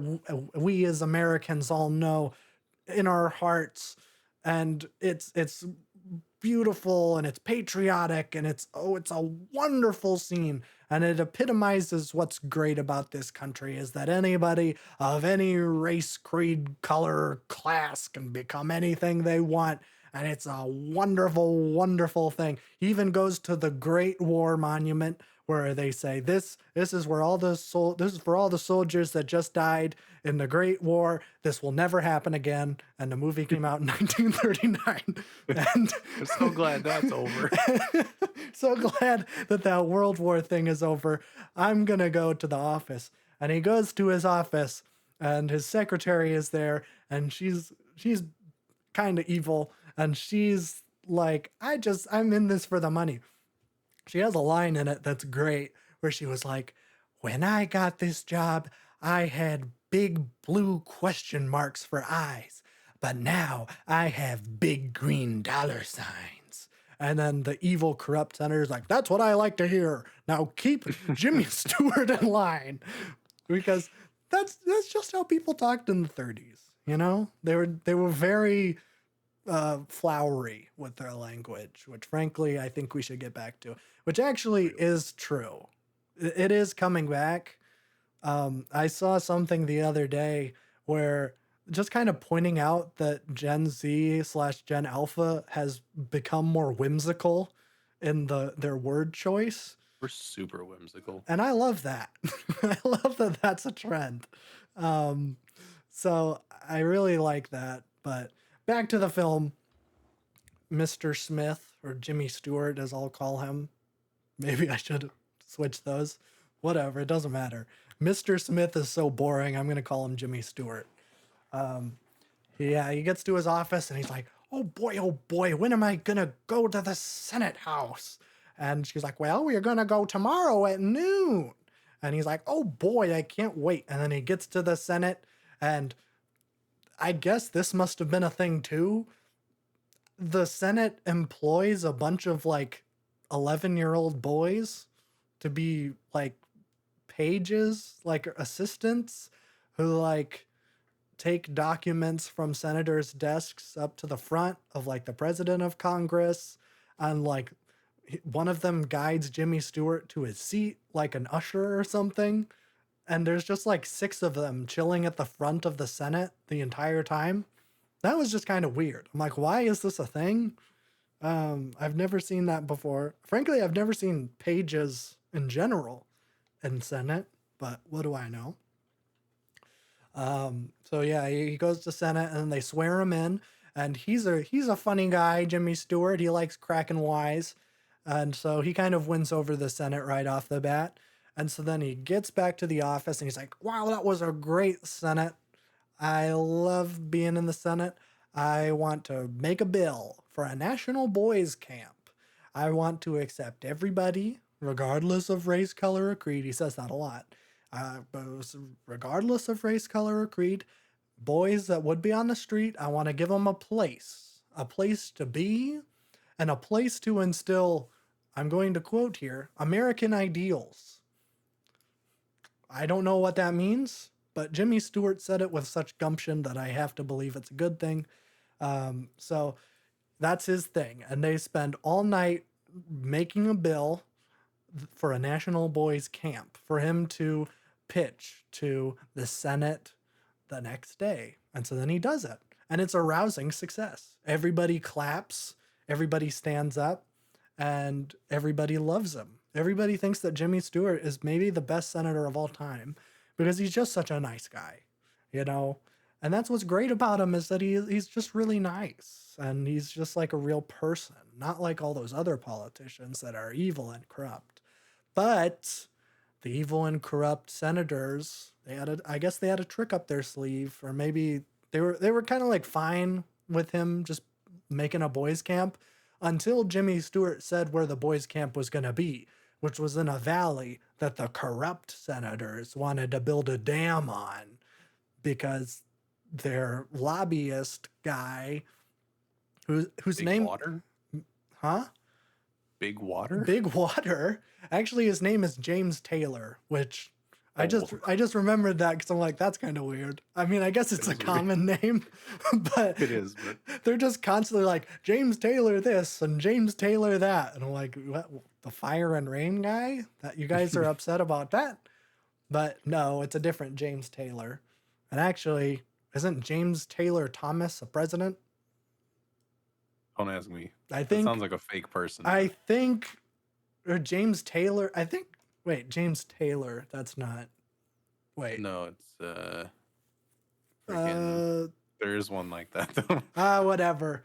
we as Americans all know in our hearts. And it's beautiful, and it's patriotic, and it's a wonderful scene, and it epitomizes what's great about this country, is that anybody of any race, creed, color, class can become anything they want. And it's a wonderful, wonderful thing. He even goes to the Great War Monument, where they say this is where this is for all the soldiers that just died in the Great War. This will never happen again. And the movie came out in 1939. And I'm so glad that's over. so glad that that World War thing is over. I'm going to go to the office. And he goes to his office, and his secretary is there, and she's kind of evil, and she's like, I'm in this for the money. She has a line in it that's great where she was like, when I got this job, I had big blue question marks for eyes, but now I have big green dollar signs. And then the evil corrupt senator is like, that's what I like to hear. Now keep Jimmy Stewart in line. Because that's just how people talked in the 30s. You know, they were very flowery with their language, which frankly I think we should get back to, which actually is true. It is coming back. I saw something the other day where just kind of pointing out that Gen Z slash Gen Alpha has become more whimsical in their word choice. We're super whimsical. And I love that. I love that that's a trend. Um, so I really like that. But back to the film, Mr. Smith, or Jimmy Stewart, as I'll call him. Maybe I should switch those. Whatever, it doesn't matter. Mr. Smith is so boring. I'm going to call him Jimmy Stewart. Yeah, he gets to his office and he's like, oh boy, when am I going to go to the Senate House? And she's like, well, we're going to go tomorrow at noon. And he's like, oh boy, I can't wait. And then he gets to the Senate, and I guess this must have been a thing too. The Senate employs a bunch of like 11-year-old boys to be like pages, like assistants, who like take documents from senators' desks up to the front of like the president of Congress, and like one of them guides Jimmy Stewart to his seat like an usher or something. And there's just like 6 of them chilling at the front of the Senate the entire time. That was just kind of weird. I'm like, why is this a thing? I've never seen that before. Frankly, I've never seen pages in general in Senate, but what do I know? So yeah, he goes to Senate and they swear him in, and he's a funny guy, Jimmy Stewart. He likes cracking wise, and so he kind of wins over the Senate right off the bat. And so then he gets back to the office and he's like, "Wow, that was a great Senate. I love being in the Senate. I want to make a bill for a national boys camp. I want to accept everybody, regardless of race, color, or creed." He says that a lot. But regardless of race, color, or creed, boys that would be on the street, I want to give them a place to be, and a place to instill, I'm going to quote here, American ideals. I don't know what that means, but Jimmy Stewart said it with such gumption that I have to believe it's a good thing. So that's his thing. And they spend all night making a bill for a national boys camp for him to pitch to the Senate the next day. And so then he does it. And it's a rousing success. Everybody claps, everybody stands up, and everybody loves him. Everybody thinks that Jimmy Stewart is maybe the best senator of all time because he's just such a nice guy, you know? And that's what's great about him, is that he's just really nice, and he's just like a real person, not like all those other politicians that are evil and corrupt. But the evil and corrupt senators, I guess they had a trick up their sleeve, or maybe they were kind of like fine with him just making a boys camp until Jimmy Stewart said where the boys camp was going to be, which was in a valley that the corrupt senators wanted to build a dam on because their lobbyist guy, whose Big name, water? huh? Big water? Big Water. Actually, his name is James Taylor, which I just Oh, I just remembered that because I'm like, that's kind of weird. I mean, I guess it's it a is weird. common name, but It is, but they're just constantly like James Taylor this and James Taylor that, and I'm like, what, the Fire and Rain guy? That you guys are upset about that? But no, it's a different James Taylor. And actually, isn't James Taylor Thomas a president? don't ask me. I That think sounds like a fake person. I think or James Taylor. Wait, James Taylor. That's not. Wait. No, it's Freaking, Uh, there is one like that though. Whatever.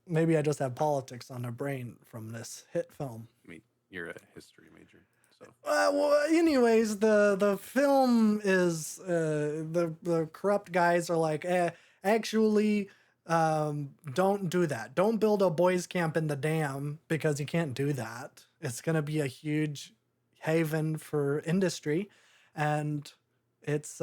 Maybe I just have politics on the brain from this hit film. I mean, you're a history major, so Well, anyways, the film is the corrupt guys are like, actually, don't do that. Don't build a boys' camp in the dam because you can't do that. It's gonna be a huge haven for industry, and it's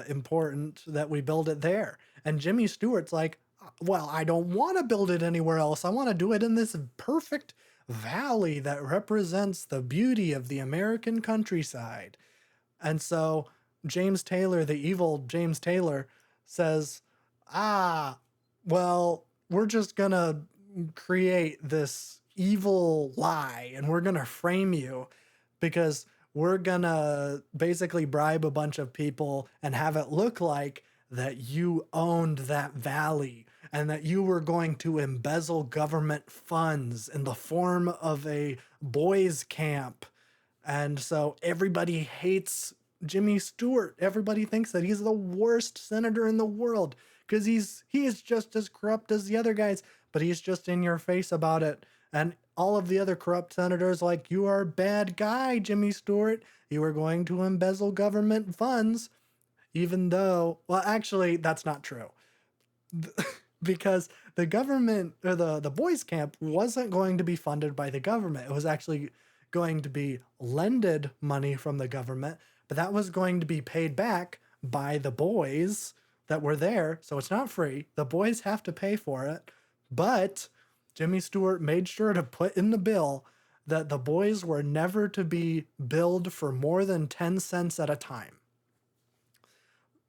important that we build it there. And Jimmy Stewart's like, well, I don't want to build it anywhere else. I want to do it in this perfect valley that represents the beauty of the American countryside. And so James Taylor, the evil James Taylor, says, ah, well, we're just going to create this evil lie and we're going to frame you because we're going to basically bribe a bunch of people and have it look like that you owned that valley and that you were going to embezzle government funds in the form of a boys' camp. And so everybody hates Jimmy Stewart. Everybody thinks that he's the worst senator in the world because he is just as corrupt as the other guys, but he's just in your face about it. And all of the other corrupt senators like, you are a bad guy, Jimmy Stewart. You are going to embezzle government funds, even though, well, actually, that's not true. Because the government or the boys camp wasn't going to be funded by the government. It was actually going to be lended money from the government, but that was going to be paid back by the boys that were there. So it's not free. The boys have to pay for it. But Jimmy Stewart made sure to put in the bill that the boys were never to be billed for more than 10 cents at a time.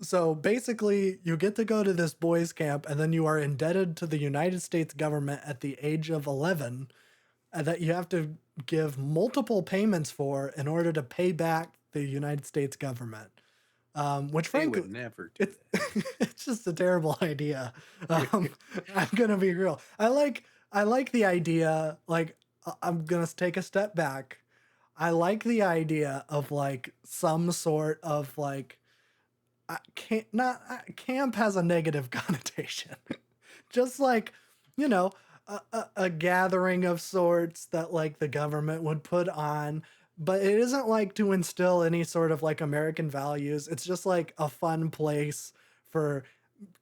So basically, you get to go to this boys' camp, and then you are indebted to the United States government at the age of 11, that you have to give multiple payments for in order to pay back the United States government. Which, they frankly, would never do it's it's just a terrible idea. Um, I'm gonna be real. I like the idea. Like, I'm gonna take a step back. I like the idea of like some sort of like can't not camp has a negative connotation. Just like, you know, a gathering of sorts that like the government would put on, but it isn't like to instill any sort of like American values. It's just like a fun place for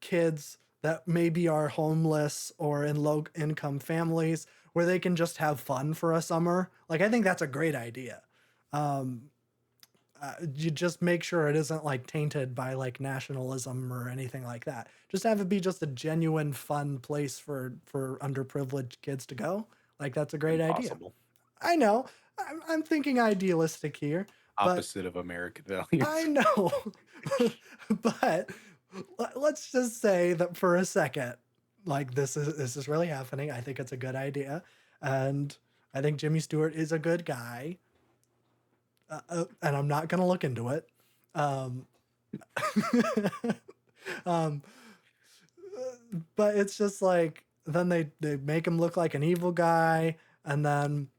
kids that maybe are homeless or in low income families where they can just have fun for a summer. Like, I think that's a great idea. Um, you just make sure it isn't like tainted by like nationalism or anything like that. Just have it be just a genuine fun place for underprivileged kids to go. Like, that's a great idea. impossible. I know. I'm thinking idealistic here, but Opposite of American values. I know. But let's just say that for a second, like this is really happening. I think it's a good idea, and I think Jimmy Stewart is a good guy. And I'm not gonna look into it. Um, um, but it's just like then they make him look like an evil guy, and then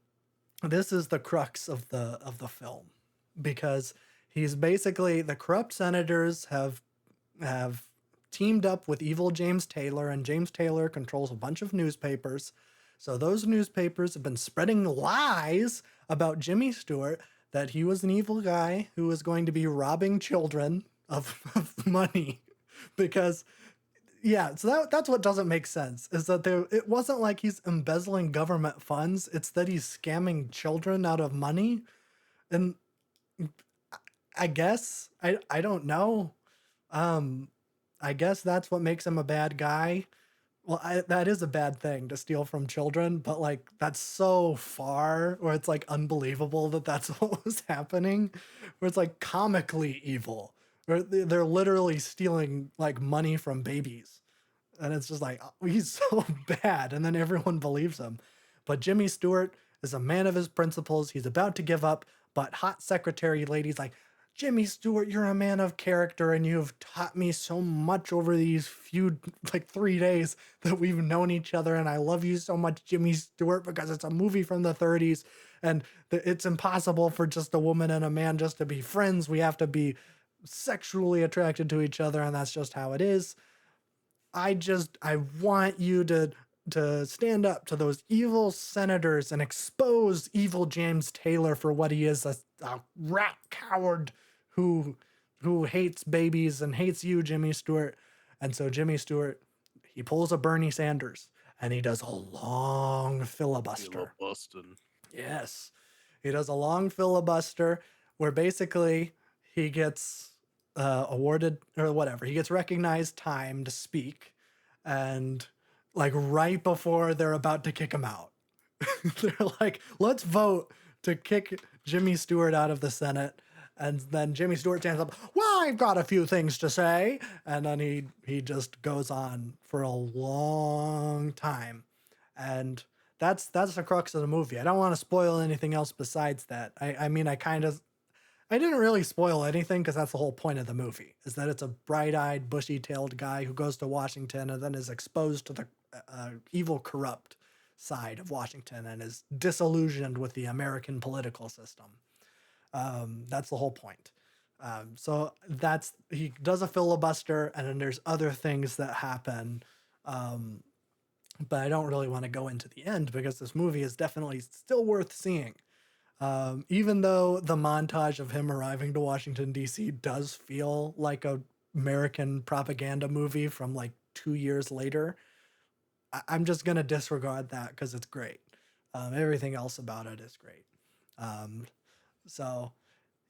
this is the crux of the film because he's basically the corrupt senators have teamed up with evil James Taylor, and James Taylor controls a bunch of newspapers. So those newspapers have been spreading lies about Jimmy Stewart that he was an evil guy who was going to be robbing children of money because yeah, so that's what doesn't make sense is that it wasn't like he's embezzling government funds, it's that he's scamming children out of money. And I guess I don't know. Um I guess that's what makes him a bad guy. Well, that is a bad thing to steal from children, but like that's so far where it's like unbelievable that that's what was happening, where it's like comically evil, where they're literally stealing like money from babies. And it's just like, oh, he's so bad. And then everyone believes him. But Jimmy Stewart is a man of his principles. He's about to give up, but hot secretary lady's like, Jimmy Stewart, you're a man of character and you've taught me so much over these few, like 3 days that we've known each other. And I love you so much, Jimmy Stewart, because it's a movie from the 30s and it's impossible for just a woman and a man just to be friends. We have to be sexually attracted to each other, and that's just how it is. I want you to stand up to those evil senators and expose evil James Taylor for what he is, a rat coward who hates babies and hates you, Jimmy Stewart. And so Jimmy Stewart, he pulls a Bernie Sanders and he does a long filibuster. Filibustering. Yes. He does a long filibuster where basically he gets awarded or whatever. He gets recognized time to speak. And like right before they're about to kick him out, they're like, let's vote to kick Jimmy Stewart out of the Senate. And then Jimmy Stewart stands up, well, I've got a few things to say. And then he just goes on for a long time. And that's the crux of the movie. I don't want to spoil anything else besides that. I mean, I didn't really spoil anything because that's the whole point of the movie, is that it's a bright-eyed, bushy-tailed guy who goes to Washington and then is exposed to the evil, corrupt side of Washington and is disillusioned with the American political system. That's the whole point. So he does a filibuster, and then there's other things that happen. But I don't really want to go into the end because this movie is definitely still worth seeing. Even though the montage of him arriving to Washington, D.C. does feel like a American propaganda movie from like 2 years later, I'm just going to disregard that because it's great. Everything else about it is great. So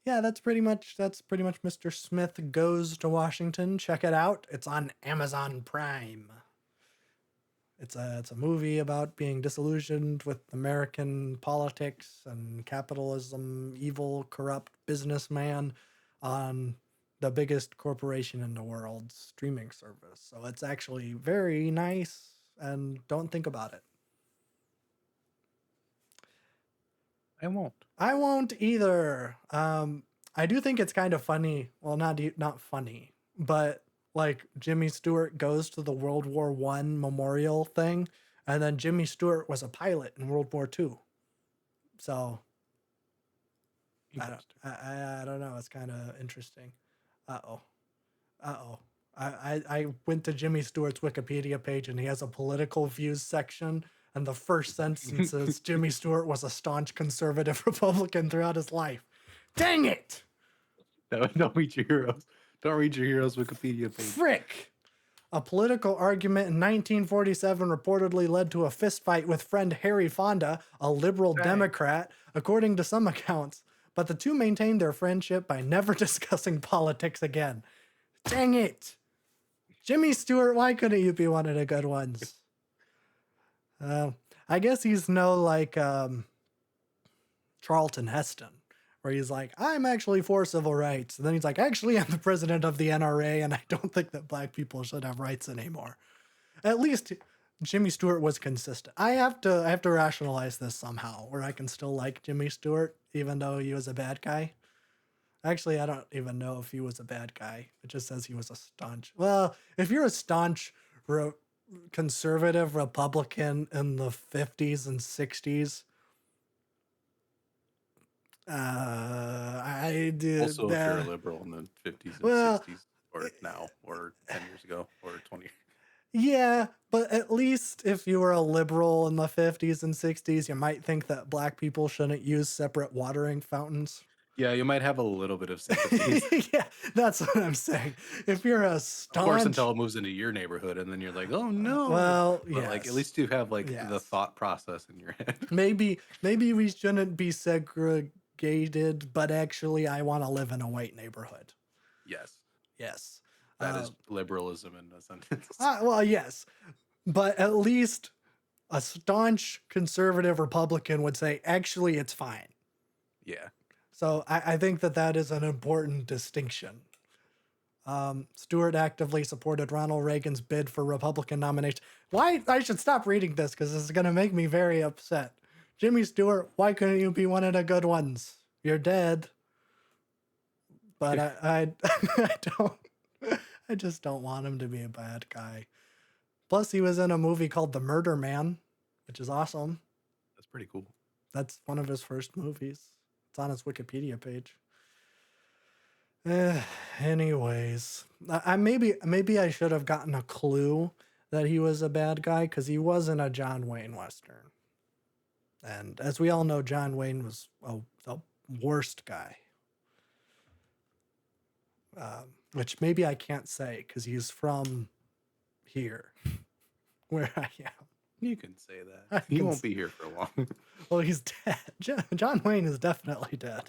yeah, that's pretty much Mr. Smith Goes to Washington. Check it out. It's on Amazon Prime. It's a movie about being disillusioned with American politics and capitalism, evil, corrupt businessman on the biggest corporation in the world streaming service. So it's actually very nice, and don't think about it. I won't. I won't either. I do think it's kind of funny. Well, not funny, but like Jimmy Stewart goes to the World War One memorial thing, and then Jimmy Stewart was a pilot in World War Two. So I don't know. It's kind of interesting. Uh-oh. Uh-oh. I went to Jimmy Stewart's Wikipedia page and he has a political views section. And the first sentence is Jimmy Stewart was a staunch conservative Republican throughout his life. Dang it! Don't read your heroes. Don't read your heroes' Wikipedia page. Frick! A political argument in 1947 reportedly led to a fistfight with friend Harry Fonda, a liberal Democrat, according to some accounts. But the two maintained their friendship by never discussing politics again. Dang it! Jimmy Stewart, why couldn't you be one of the good ones? I guess he's like Charlton Heston, where he's like, I'm actually for civil rights. And then he's like, actually, I'm the president of the NRA, and I don't think that black people should have rights anymore. At least Jimmy Stewart was consistent. I have to rationalize this somehow, where I can still like Jimmy Stewart, even though he was a bad guy. Actually, I don't even know if he was a bad guy. It just says he was a staunch. Well, if you're a staunch conservative Republican in the 50s and 60s, I did. Also, if you're a liberal in the 50s and 60s, or now, or 10 years ago, or 20. Yeah, but at least if you were a liberal in the 50s and 60s, you might think that black people shouldn't use separate watering fountains. Yeah, you might have a little bit of sympathy. Yeah, that's what I'm saying. If you're a staunch... Of course, until it moves into your neighborhood, and then you're like, oh no. Well, but yes. like, at least you have like the thought process in your head. Maybe we shouldn't be segregated, but actually I want to live in a white neighborhood. Yes. That is liberalism in a sentence. Well, yes. But at least a staunch conservative Republican would say, actually, it's fine. Yeah. So I think that is an important distinction. Stewart actively supported Ronald Reagan's bid for Republican nomination. Why? I should stop reading this because this is going to make me very upset. Jimmy Stewart, why couldn't you be one of the good ones? You're dead. But I don't. I just don't want him to be a bad guy. Plus, he was in a movie called The Murder Man, which is awesome. That's pretty cool. That's one of his first movies. It's on his Wikipedia page. Anyways, maybe I should have gotten a clue that he was a bad guy because he wasn't a John Wayne Western. And as we all know, John Wayne was the worst guy. Which maybe I can't say because he's from here, where I am. You can say I that. He can won't be here for long. Well, he's dead. John Wayne is definitely dead.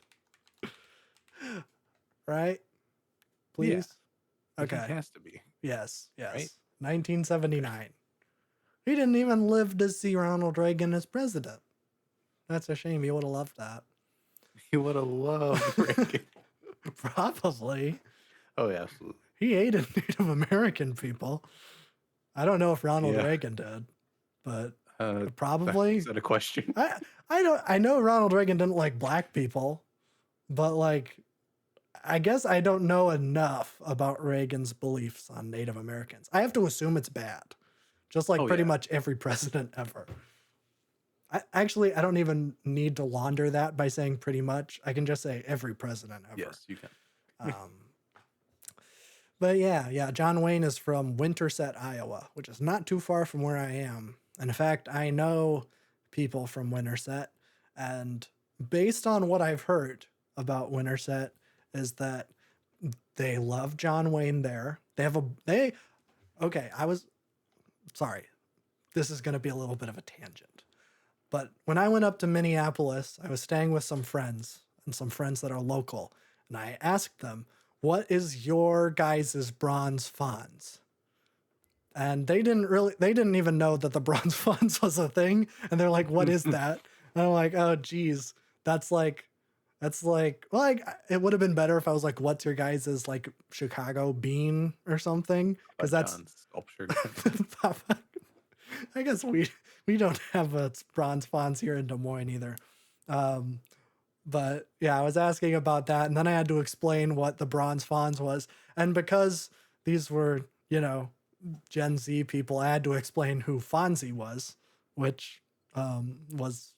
Right? Yeah, Please? he Okay. has to be, Yes, right? yes. 1979. He didn't even live to see Ronald Reagan as president. That's a shame. He would have loved that. He would have loved Reagan. Probably. Oh, yeah, absolutely. He hated Native American people. I don't know if Ronald Yeah. Reagan did, but Is probably. that a question? I know Ronald Reagan didn't like black people, but like I guess I don't know enough about Reagan's beliefs on Native Americans. I have to assume it's bad, just like Oh, pretty yeah. much every president ever. I don't even need to launder that by saying pretty much. I can just say every president ever. Yes, you can. Um, but yeah, John Wayne is from Winterset, Iowa, which is not too far from where I am. And in fact, I know people from Winterset, and based on what I've heard about Winterset, is that they love John Wayne there. Okay, I was sorry. This is going to be a little bit of a tangent. But when I went up to Minneapolis, I was staying with some friends and some friends that are local. And I asked them, what is your guys' bronze fonz? And they didn't even know that the bronze fonz was a thing. And they're like, what is that? And I'm like, oh, geez, well, it would have been better if I was like, what's your guys' like Chicago bean or something? Because About that's, John's sculpture gun. I guess we don't have a bronze fonts here in Des Moines either. But yeah, I was asking about that, and then I had to explain what the bronze fonts was. And because these were, Gen Z people, I had to explain who Fonzie was, which was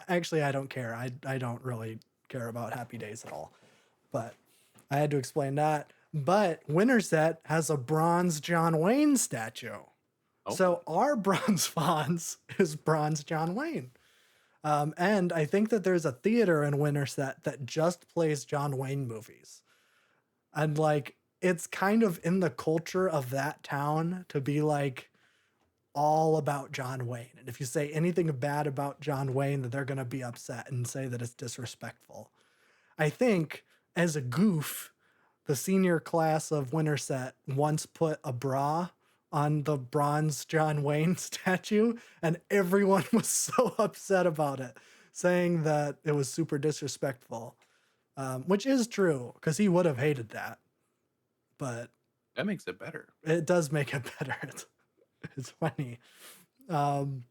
actually I don't care. I don't really care about Happy Days at all. But I had to explain that. But Winterset has a bronze John Wayne statue. Oh, So our bronze fonts is bronze John Wayne. And I think that there's a theater in Winterset that just plays John Wayne movies. And like, it's kind of in the culture of that town to be like all about John Wayne. And if you say anything bad about John Wayne, that they're going to be upset and say that it's disrespectful. I think as a goof, the senior class of Winterset once put a bra on the bronze John Wayne statue, and everyone was so upset about it, saying that it was super disrespectful, which is true because he would have hated that. But that makes it better. it does make it better. It's funny. Um,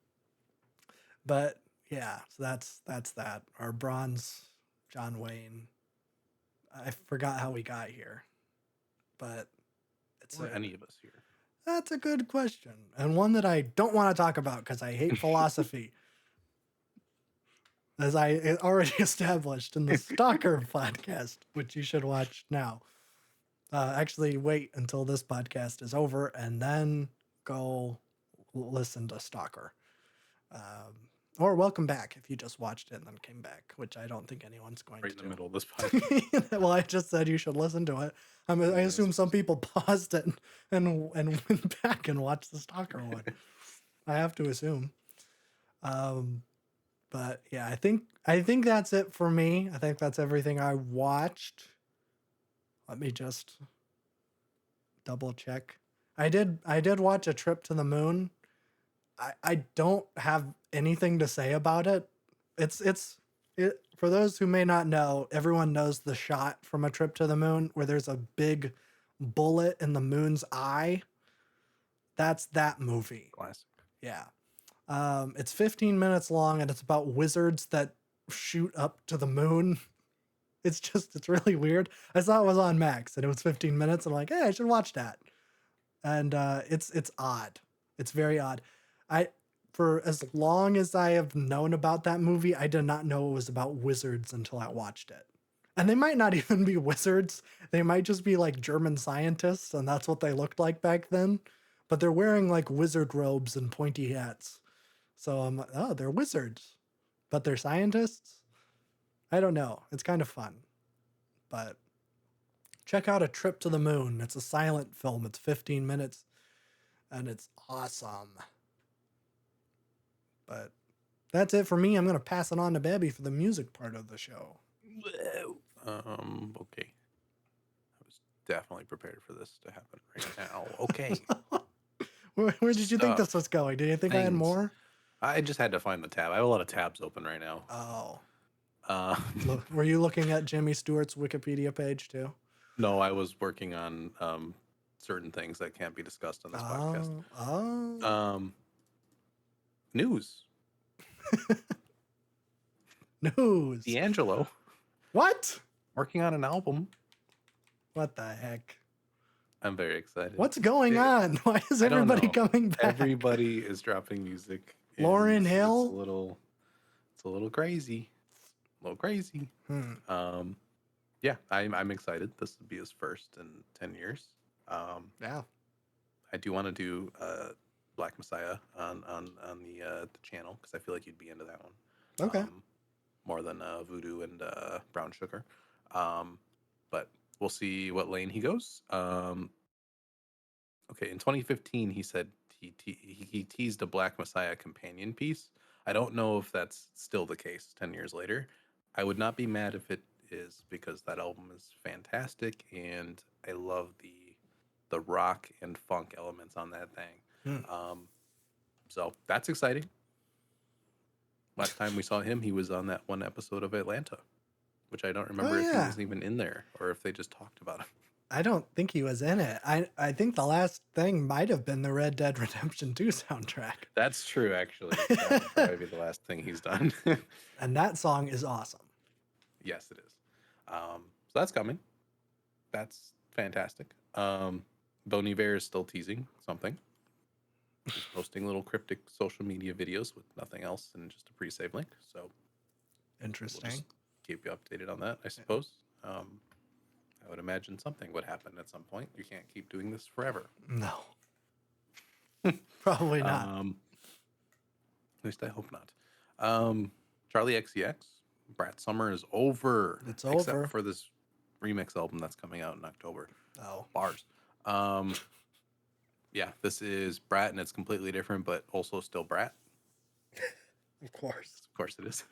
but yeah, so that's that. Our bronze John Wayne. I forgot how we got here, but Or any of us here. that's a good question, and one that I don't want to talk about because I hate philosophy, as I already established in the Stalker podcast, which you should watch now. Actually, wait until this podcast is over and then go listen to Stalker. Or welcome back if you just watched it and then came back, which I don't think anyone's going Right to in the do. middle of this podcast. Well, I just said you should listen to it. I assume some people paused it and went back and watched the Stalker one. I have to assume. But yeah, I think that's it for me. I think that's everything I watched. Let me just double check. I did watch A Trip to the Moon. I don't have anything to say about it. It for those who may not know, everyone knows the shot from A Trip to the Moon where there's a big bullet in the moon's eye. That's that movie. Classic. Yeah. It's 15 minutes long and it's about wizards that shoot up to the moon. It's really weird. I saw it was on Max and it was 15 minutes. I'm like, hey, I should watch that. And it's odd. It's very odd. For as long as I have known about that movie, I did not know it was about wizards until I watched it. And they might not even be wizards. They might just be like German scientists, and that's what they looked like back then. But they're wearing like wizard robes and pointy hats. So I'm like, oh, they're wizards, but they're scientists. I don't know. It's kind of fun. But check out A Trip to the Moon. It's a silent film. It's 15 minutes, and it's awesome. But that's it for me. I'm gonna pass it on to Babby for the music part of the show. Okay. I was definitely prepared for this to happen right now. Okay. Where did you think this was Stuff. going? Did you think I had Things. more? I just had to find the tab. I have a lot of tabs open right now. Oh, Uh, were you looking at Jimmy Stewart's Wikipedia page too? no, I was working on certain things that can't be discussed on this podcast. Oh. Um, News. News. D'Angelo What? working on an album. What the heck? I'm very excited. What's going on? Why is I don't everybody know. coming back? Everybody is dropping music. and Lauryn it's a Hill? little crazy. A little crazy. Hmm. Yeah, I'm excited. This will be his first in 10 years. Yeah. I do want to do Black Messiah on the channel because I feel like you'd be into that one. Okay. More than Voodoo and Brown Sugar. But we'll see what lane he goes. Okay, in 2015, he said he teased a Black Messiah companion piece. I don't know if that's still the case 10 years later. I would not be mad if it is because that album is fantastic and I love the rock and funk elements on that thing. Hmm. So that's exciting. Last time we saw him, he was on that one episode of Atlanta, which I don't Oh remember if he yeah. was even in there or if they just talked about him. I don't think he was in it. I think the last thing might have been the Red Dead Redemption 2 soundtrack. That's true, actually. That would probably be the last thing he's done. And that song is awesome. Yes, it is. So that's coming. That's fantastic. Bon Iver is still teasing something. He's posting little cryptic social media videos with nothing else and just a pre-save link. So we'll Interesting. just keep you updated on that, I suppose. I would imagine something would happen at some point. You can't keep doing this forever. No. Probably not. At least I hope not. Charlie XCX, Brat Summer is over. It's over. Except for this remix album that's coming out in October. Oh. Bars. Yeah, this is Brat and it's completely different, but also still Brat. Of course. Of course it is.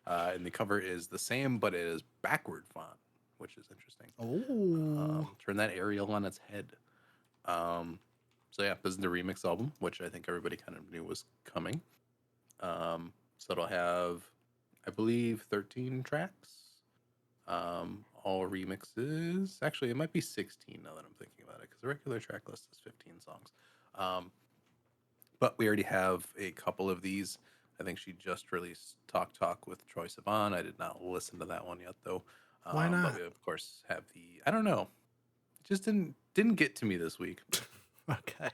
And the cover is the same, but it is backward font, which is interesting. Oh. Turn that Arial on its head. So yeah, this is the remix album, which I think everybody kind of knew was coming. So it'll have, I believe, 13 tracks. All remixes. Actually, it might be 16 now that I'm thinking about it, because the regular track list is 15 songs. But we already have a couple of these. I think she just released Talk with Troye Sivan. I did not listen to that one yet, though. Why not? But we, of course, have the, I don't know. It just didn't get to me this week. Okay.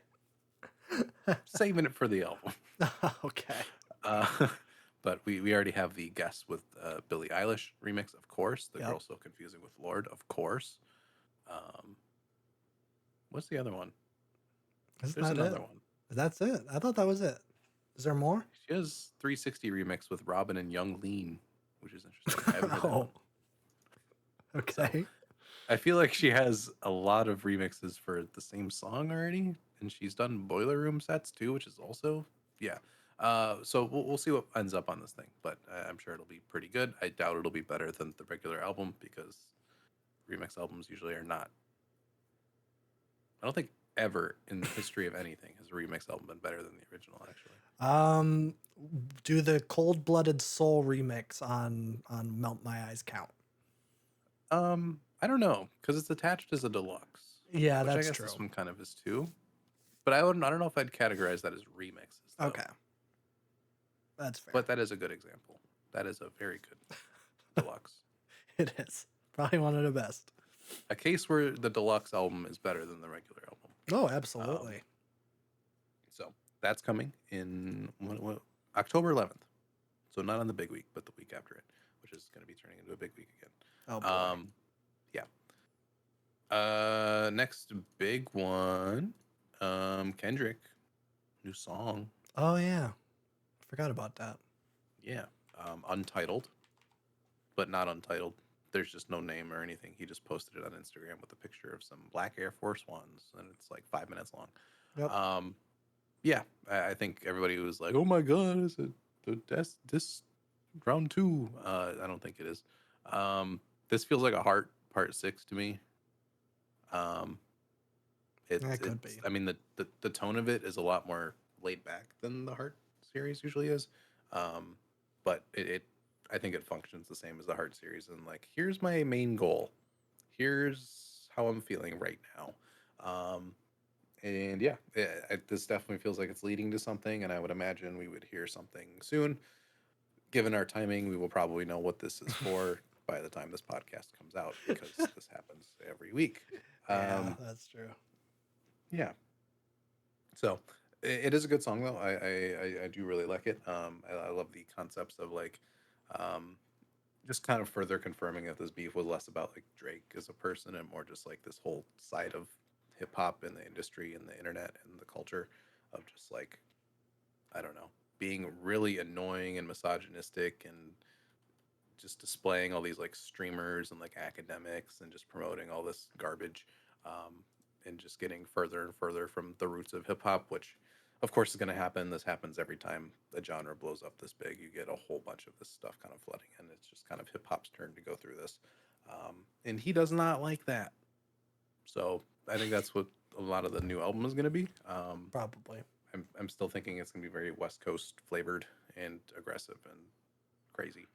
Saving it for the album. Okay. But we already have the Guess with Billie Eilish remix, of course. The Yep. Girl So Confusing with Lord, of course. What's the other one? Isn't There's that another it? one. That's it. I thought that was it. Is there more? She has 360 remix with Robin and Young Lean, which is interesting. I haven't heard that one. Okay. I feel like she has a lot of remixes for the same song already, and she's done Boiler Room sets too, which is also yeah. So we'll see what ends up on this thing, but I'm sure it'll be pretty good. I doubt it'll be better than the regular album because remix albums usually are not. I don't think ever in the history of anything has a remix album been better than the original. Actually, Do the Cold Blooded Soul remix on Melt My Eyes count? I don't know because it's attached as a deluxe. Yeah, which I that's guess true. this one kind of is too. But I don't know if I'd categorize that as remixes. Though. Okay. That's fair. But that is a good example. That is a very good deluxe. It is. Probably one of the best. A case where the deluxe album is better than the regular album. Oh, absolutely. So that's coming in October 11th. So not on the big week, but the week after it, which is going to be turning into a big week Oh again. boy. Yeah. Next big one, Kendrick, new song. Oh yeah. I forgot about that. Yeah. Untitled, but not untitled. There's just no name or anything. He just posted it on Instagram with a picture of some black Air Force Ones, and it's like 5 minutes long. Yep. Yeah, I think everybody was like, "Oh my god, is it this round two?" I don't think it is. This feels like a Heart Part Six to me. Um, That could it's be. I mean the tone of it is a lot more laid back than the Heart series usually is. Um, but it I think it functions the same as the Heart series, and like, here's my main goal. Here's how I'm feeling right now. And yeah, this definitely feels like it's leading to something, and I would imagine we would hear something soon. Given our timing, we will probably know what this is for by the time this podcast comes out, because this happens every week. Yeah, Um, that's true. yeah, so it is a good song though. I do really like it. I love the concepts of like, um, just kind of further confirming that this beef was less about like Drake as a person and more just like this whole side of hip hop and the industry and the internet and the culture of just like, I don't know, being really annoying and misogynistic and just displaying all these like streamers and like academics and just promoting all this garbage, um, and just getting further and further from the roots of hip hop, which of course is going to happen. This happens every time a genre blows up this big. You get a whole bunch of this stuff kind of flooding in. It's just kind of hip hop's turn to go through this. And he does not like that. So I think that's what a lot of the new album is going to be. Probably. I'm still thinking it's going to be very West Coast flavored and aggressive and crazy.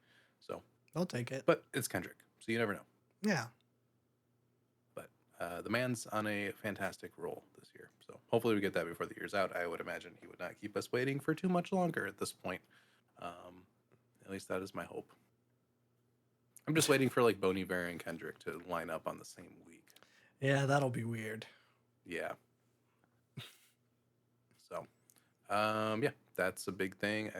So, I'll take it. but it's Kendrick, so you never know. Yeah. But the man's on a fantastic roll this year, so hopefully we get that before the year's out. I would imagine he would not keep us waiting for too much longer at this point. Um, at least that is my hope. I'm just waiting for like Bon Iver and Kendrick to line up on the same week. Yeah, that'll be weird. Yeah. So, yeah, that's a big thing.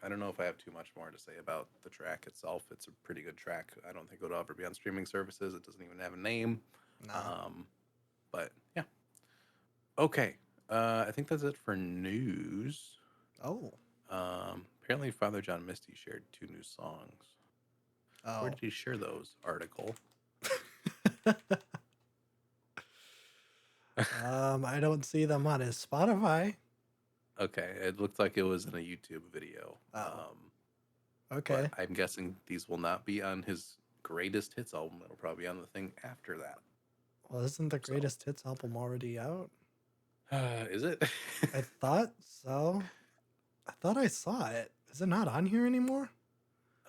I don't know if I have too much more to say about the track itself. It's a pretty good track. I don't think it'll ever be on streaming services. It doesn't even have a name. No. Um, but yeah. Okay. I think that's it for news. Oh. Apparently, Father John Misty shared 2 new songs. Where Oh. did he share those? Article. I don't see them on his Spotify. Okay, it looked like it was in a YouTube video. Oh. But Okay. I'm guessing these will not be on his greatest hits album. It'll probably be on the thing after that. Well, isn't the So, greatest hits album already out? is it? I thought so. I thought I saw it. Is it not on here anymore?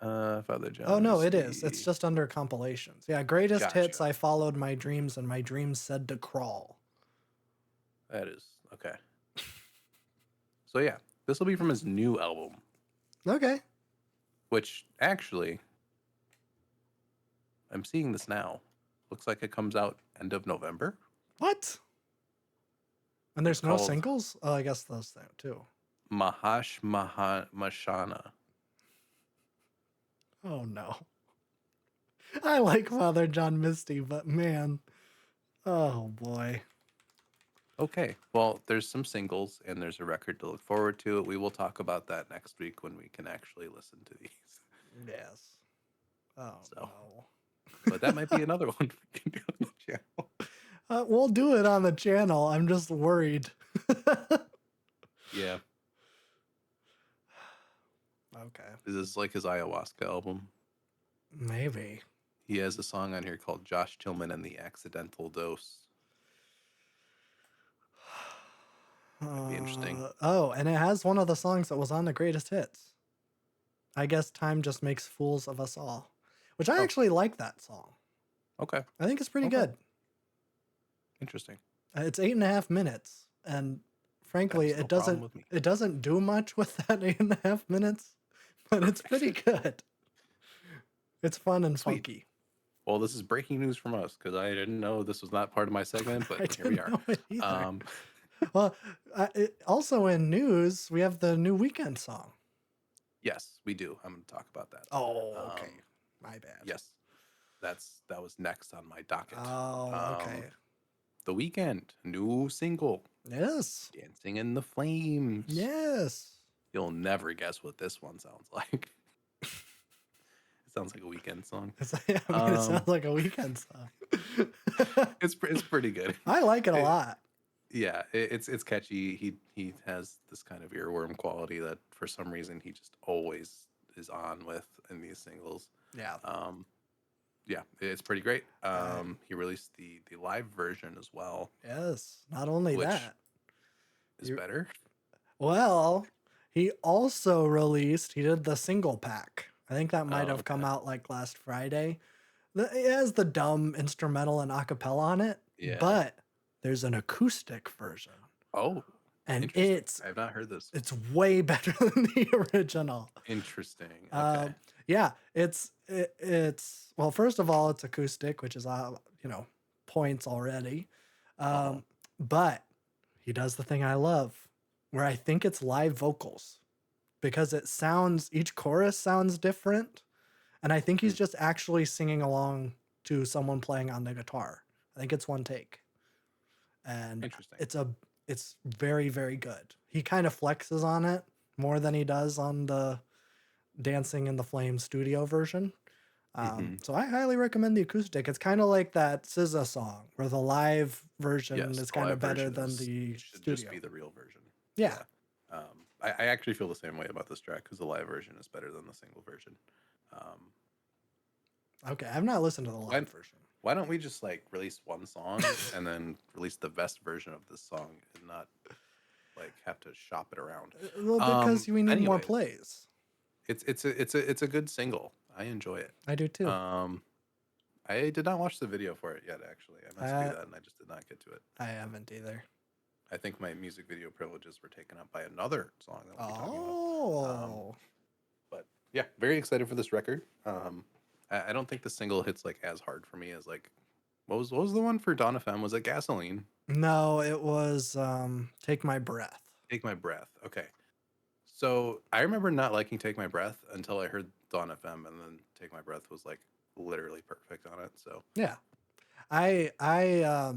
Father Oh John no, it is. It's Misty. just under compilations. Yeah, greatest hits. Gotcha. I followed my dreams, and my dreams said to crawl. That is okay. So yeah, this will be from his new album, Okay. which actually I'm seeing this now. Looks like it comes out end of November. What? And It's there's no called singles? Oh, I guess those there too. Mashana. Oh no. I like Father John Misty, but man, oh boy. Okay, well, there's some singles and there's a record to look forward to. We will talk about that next week when we can actually listen to these. Yes. Oh So, no. but that might be another one we can do on the channel. We'll do it on the channel. I'm just worried. Yeah, Okay. this is like his ayahuasca album. Maybe. He has a song on here called Josh Tillman and the Accidental Dose. Might be interesting. Oh, and it has one of the songs that was on the greatest hits. I guess Time Just Makes Fools of Us All, which I Oh, actually like that song. okay. I think it's pretty Okay. good. Interesting. It's 8.5 minutes, and frankly, That's no problem with me. it doesn't do much with that 8.5 minutes, but it's pretty good. It's fun and Sweet. funky. Well, this is breaking news from us because I didn't know this was not part of my segment, I but here we didn't are. know it either. Um, Well, also in news, we have the new Weekend song. yes, we do. I'm going to talk about that. Oh, okay. My bad. Yes, that was next on my docket. Oh, Um, okay. The Weekend, new single, Yes. Dancing in the Flames. Yes. You'll never guess what this one sounds like. It sounds like a Weekend song. I mean, it sounds Um, like a weekend song. it's pretty good. I like it a It, lot. yeah, it's catchy. He has this kind of earworm quality that for some reason he just always is on with in these singles. Yeah. Um, yeah, it's pretty great. I, He released the live version as well, yes. Not only which that, is he, better. well, he also released, he did the single pack. I think that might Oh, have come okay. out like last Friday. It has the dumb instrumental and acapella on it, Yeah. but there's an acoustic version, Oh, and interesting. I have not heard this. it's way better than the original. Interesting. Okay. Um, yeah, it's well, first of all, it's acoustic, which is points already. Uh-huh. Um, but he does the thing I love, where I think it's live vocals because each chorus sounds different, and I think he's Hmm. just actually singing along to someone playing on the guitar. I think it's one take, and Interesting. it's very very good. He kind of flexes on it more than he does on the Dancing in the Flames studio version. Hmm. So I highly recommend the acoustic. It's kind of like that SZA song where the live version Yes, is the kind of live better version than is the should just be studio. the real version. Yeah. Yeah. I actually feel the same way about this track because the live version is better than the single version. Um, Okay. I've not listened to the why live version. why don't we just like release one song and then release the best version of this song and not like have to shop it around? Well, because we need more Anyways, plays. it's a good single. I enjoy it. I do too. Um, I did not watch the video for it yet. Actually, I meant to do I that and I just did not get to it. I haven't either. I think my music video privileges were taken up by another song that we'll be talking about. Um, Oh. but yeah, very excited for this record. I don't think the single hits like as hard for me as like what was the one for Dawn FM? Was it Gasoline? No, it was Take My Breath. Take My Breath. Okay. So I remember not liking Take My Breath until I heard Dawn FM, and then Take My Breath was like literally perfect on it. So Yeah. I I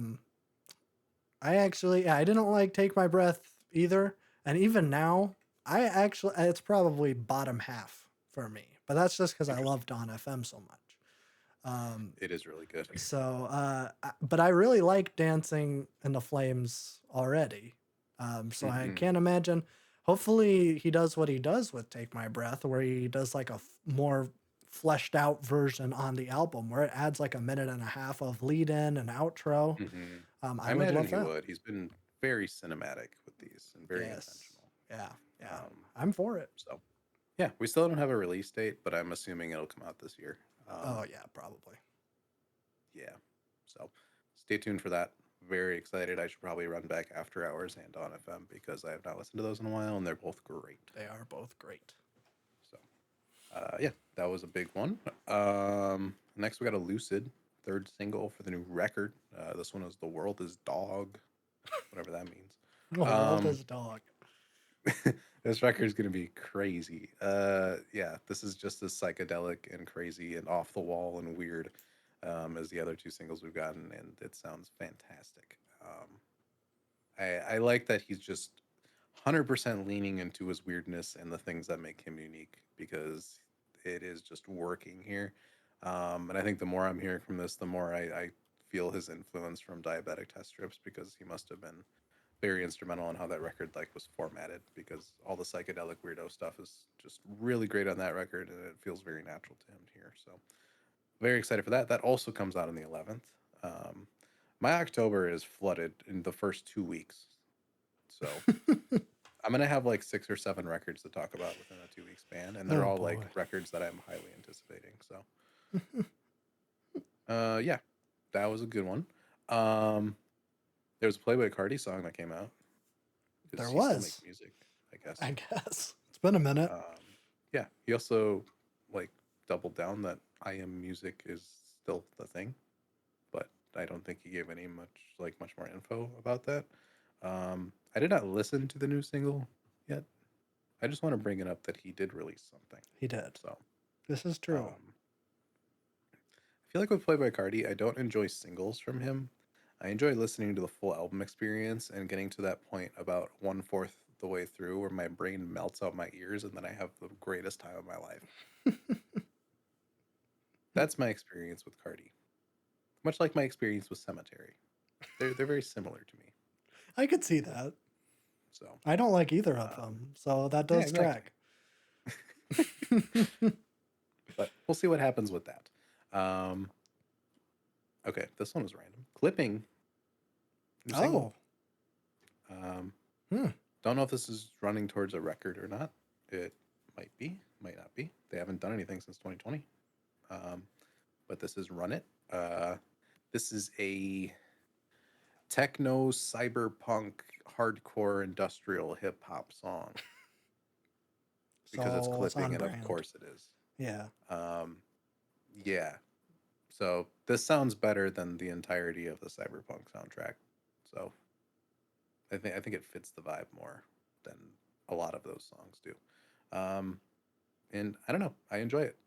I actually, yeah, I didn't like Take My Breath either. And even now, it's probably bottom half for me. But that's just because I interesting. love Dawn FM so much. Um, It is really good. but I really like Dancing in the Flames already. So I Hmm. can't imagine. Hopefully, he does what he does with Take My Breath, where he does like a more fleshed out version on the album, where it adds like a minute and a half of lead in and outro. Hmm. I I would imagine love he that. would. He's been very cinematic with these and very Yes. intentional. Yeah. Yeah. Um, I'm for it. so yeah, we still don't have a release date, but I'm assuming it'll come out this year. Oh yeah, probably. Yeah, so stay tuned for that. Very excited. I should probably run back After Hours and on FM because I have not listened to those in a while, and they're both great. They are both great. So yeah, that was a big one. Next we got a Lucid third single for the new record. This one is "The World Is Dog," whatever that means. The world Um, is dog. this record is gonna be crazy. Yeah, this is just as psychedelic and crazy and off the wall and weird as the other two singles we've gotten, and it sounds fantastic. I like that he's just 100% leaning into his weirdness and the things that make him unique because it is just working here. And I think the more I'm hearing from this, the more I feel his influence from Diabetic Test Strips because he must have been very instrumental in how that record like was formatted because all the psychedelic weirdo stuff is just really great on that record and it feels very natural to him here. So very excited for that. That also comes out on the 11th. Um, my October is flooded in the first 2 weeks, so I'm gonna have like 6 or 7 records to talk about within a 2 week span, and they're Oh all like boy. records that I'm highly anticipating. So, yeah, that was a good one. Um, there was a Playboy Cardi song that came out because There he still makes was, music, I guess. I guess. It's been a minute. Yeah, he also like doubled down that I am music is still the thing, but I don't think he gave any much more info about that. I did not listen to the new single yet. I just want to bring it up that he did release something. He did. So, This is true. um, feel like with Playboy Cardi, I don't enjoy singles from him. I enjoy listening to the full album experience and getting to that point about one fourth the way through where my brain melts out my ears and then I have the greatest time of my life. That's my experience with Cardi. Much like my experience with Cemetery. They're very similar to me. I could see that. So I don't like either of um, them, so that yeah, does exactly. track. But we'll see what happens with that. Um, okay, this one was random. Clipping, new single. Oh, Um, hmm. don't know if this is running towards a record or not. It might be, might not be. They haven't done anything since 2020. Um, but this is Run It. This is a techno, cyberpunk, hardcore, industrial hip hop song because it's So it's clipping, on and of brand. course it is. Yeah. Um, yeah. So this sounds better than the entirety of the cyberpunk soundtrack. So I think it fits the vibe more than a lot of those songs do. Um, and I don't know, I enjoy it.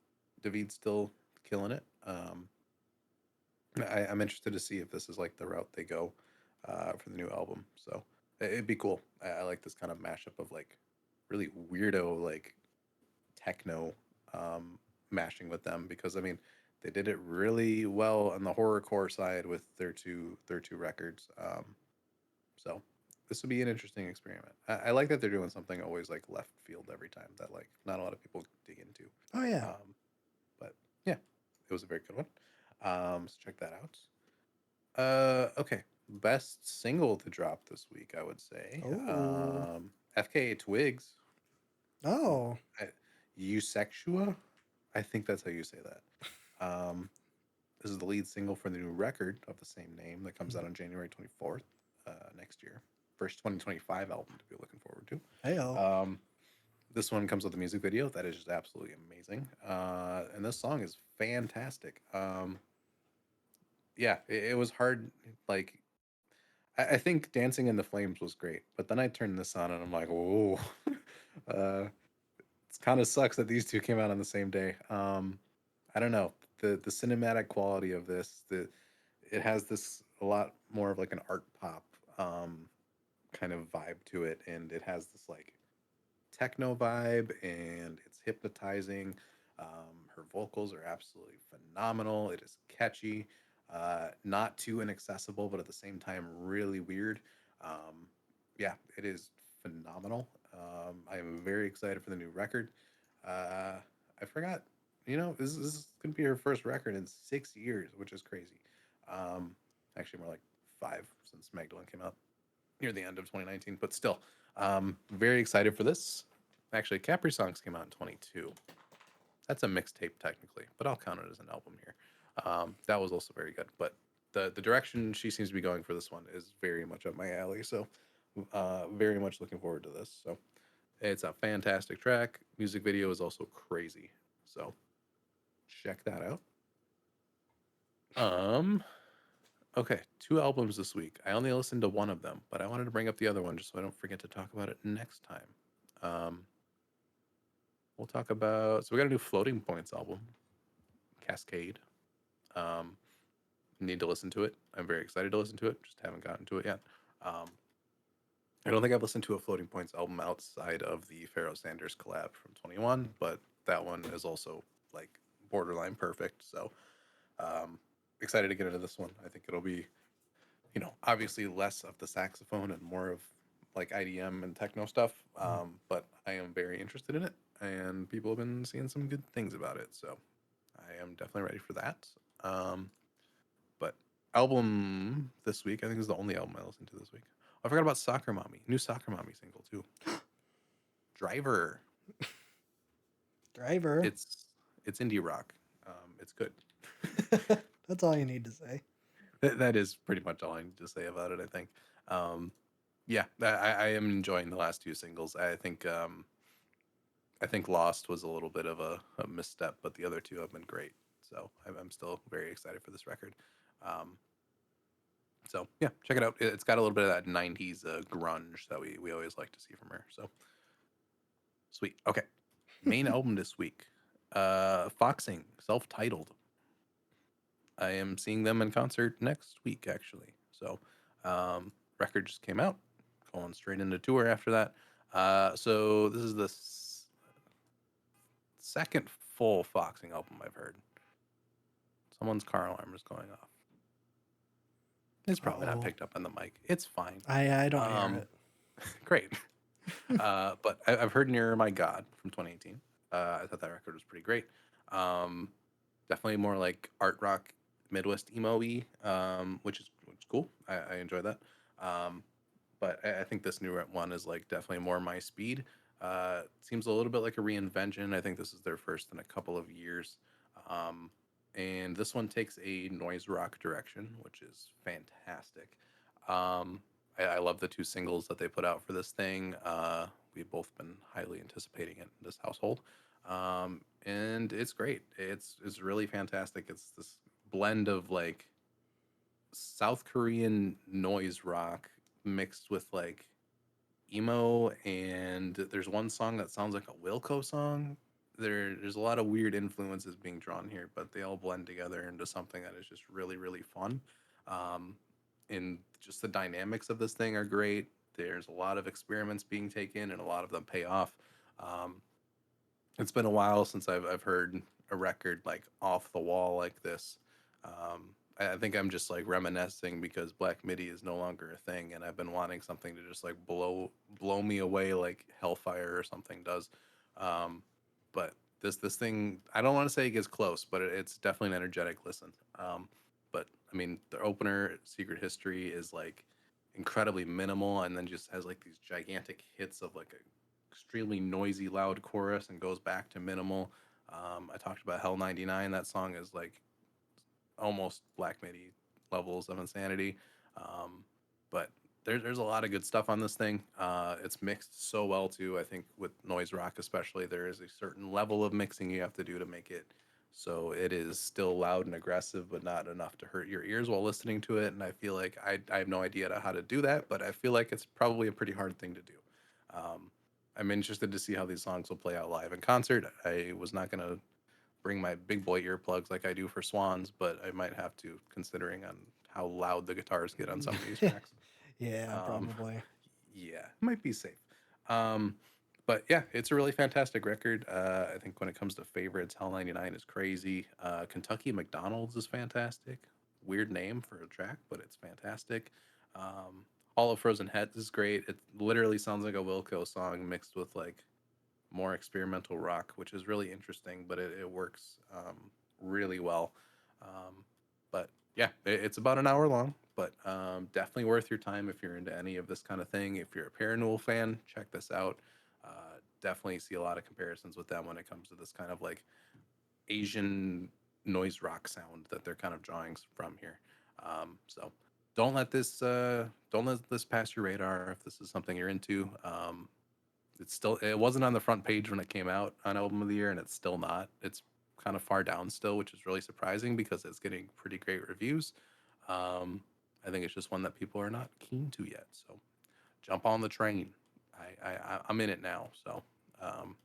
David's still killing it. I'm interested to see if this is like the route they go for the new album. So it'd be cool. I like this kind of mashup of like really weirdo like techno um, mashing with them because I mean they did it really well on the horrorcore side with their two records. So this would be an interesting experiment. I like that they're doing something always like left field every time that like not a lot of people dig into. Oh yeah. But yeah, it was a very good one. So check that out. Okay. Best single to drop this week, I would say. Oh. FKA Twigs, Oh. I- Eusexua. I think that's how you say that. Um, this is the lead single for the new record of the same name that comes out on January 24th next year. First 2025 album to be looking forward to. Heyo. This one comes with a music video that is just absolutely amazing. And this song is fantastic. Yeah, it was hard. Like, I think Dancing in the Flames was great, but then I turned this on and I'm like, whoa. uh, it kind of sucks that these two came out on the same day. I don't know the cinematic quality of this. It has this a lot more of like an art pop kind of vibe to it, and it has this like techno vibe, and it's hypnotizing. Her vocals are absolutely phenomenal. It is catchy, not too inaccessible, but at the same time really weird. Um, yeah, it is phenomenal. I am very excited for the new record. I forgot, this is going to be her first record in 6 years, which is crazy. Um, Actually, more like five since Magdalene came out near the end of 2019, but still, very excited for this. Actually, Capri Songs came out in 22. That's a mixtape technically, but I'll count it as an album here. That was also very good, but the direction she seems to be going for this one is very much up my alley. So, very much looking forward to this. So, it's a fantastic track. Music video is also crazy. So, check that out. Um, Okay, two albums this week. I only listened to one of them, but I wanted to bring up the other one just so I don't forget to talk about it next time. Um, we'll talk about. So we got a new Floating Points album, Cascade. Um, Need to listen to it. I'm very excited to listen to it. Just haven't gotten to it yet. Um, I don't think I've listened to a Floating Points album outside of the Pharoah Sanders collab from 21, but that one is also like borderline perfect. So um, excited to get into this one. I think it'll be obviously less of the saxophone and more of like IDM and techno stuff. But I am very interested in it, and people have been seeing some good things about it. So I am definitely ready for that. Um, but album this week, I think is the only album I listened to this week. I forgot about Soccer Mommy, new Soccer Mommy single too. Driver. Driver. It's indie rock. It's good. That's all you need to say. That is pretty much all I need to say about it. I think. Um, yeah, I am enjoying the last two singles. I think Lost was a little bit of a misstep, but the other two have been great. So I'm still very excited for this record. Um, so yeah, check it out. It's got a little bit of that '90s grunge that we always like to see from her. So sweet. Okay, main album this week. Foxing, self-titled. I am seeing them in concert next week, actually. So, record just came out, going straight into tour after that. So this is the second full Foxing album I've heard. Someone's car alarm is going off. It's probably not Oh, picked up on the mic. It's fine. I don't hear Um, it. great. But I've heard "Nearer My God" from 2018. I thought that record was pretty great. Um, Definitely more like art rock, Midwest emo-y, which is cool. I enjoy that. Um, but I think this new one is like definitely more my speed. Seems a little bit like a reinvention. I think this is their first in a couple of years. Um, and this one takes a noise rock direction, which is fantastic. Um, I love the two singles that they put out for this thing. We've both been highly anticipating it in this household, and it's great. It's really fantastic. It's this blend of like South Korean noise rock mixed with like emo, and there's one song that sounds like a Wilco song. There's a lot of weird influences being drawn here, but they all blend together into something that is just really really fun. Um, and just the dynamics of this thing are great. There's a lot of experiments being taken, and a lot of them pay off. Um, it's been a while since I've heard a record like off the wall like this. I think I'm just like reminiscing because Black MIDI is no longer a thing, and I've been wanting something to just like blow me away like Hellfire or something does. Um, but this thing, I don't want to say it gets close, but it's definitely an energetic listen. But I mean, the opener, Secret History, is like incredibly minimal, and then just has like these gigantic hits of like a extremely noisy, loud chorus and goes back to minimal. I talked about Hell 99. That song is like almost Black MIDI levels of insanity. Um, but there's a lot of good stuff on this thing. It's mixed so well too. I think with noise rock especially, there is a certain level of mixing you have to do to make it so it is still loud and aggressive, but not enough to hurt your ears while listening to it. And I feel like I have no idea how to do that, but I feel like it's probably a pretty hard thing to do. Um, I'm interested to see how these songs will play out live in concert. I was not going to bring my big boy earplugs like I do for Swans, but I might have to, considering on how loud the guitars get on some of these tracks. Yeah, Um, probably. yeah, might be safe. Um, but yeah, it's a really fantastic record. I think when it comes to favorites, Hell 99 is crazy. Kentucky McDonald's is fantastic. Weird name for a track, but it's fantastic. Um, Hall of Frozen Heads is great. It literally sounds like a Wilco song mixed with like more experimental rock, which is really interesting, but it works really well. Um, but yeah, it's about an hour long, but definitely worth your time if you're into any of this kind of thing. If you're a Paranormal fan, check this out. Definitely see a lot of comparisons with them when it comes to this kind of like Asian noise rock sound that they're kind of drawing from here. So don't let this pass your radar if this is something you're into. It wasn't on the front page when it came out on album of the year, and it's still not. It's kind of far down still, which is really surprising because it's getting pretty great reviews. um, I think it's just one that people are not keen to yet, so jump on the train. I'm in it now, so um,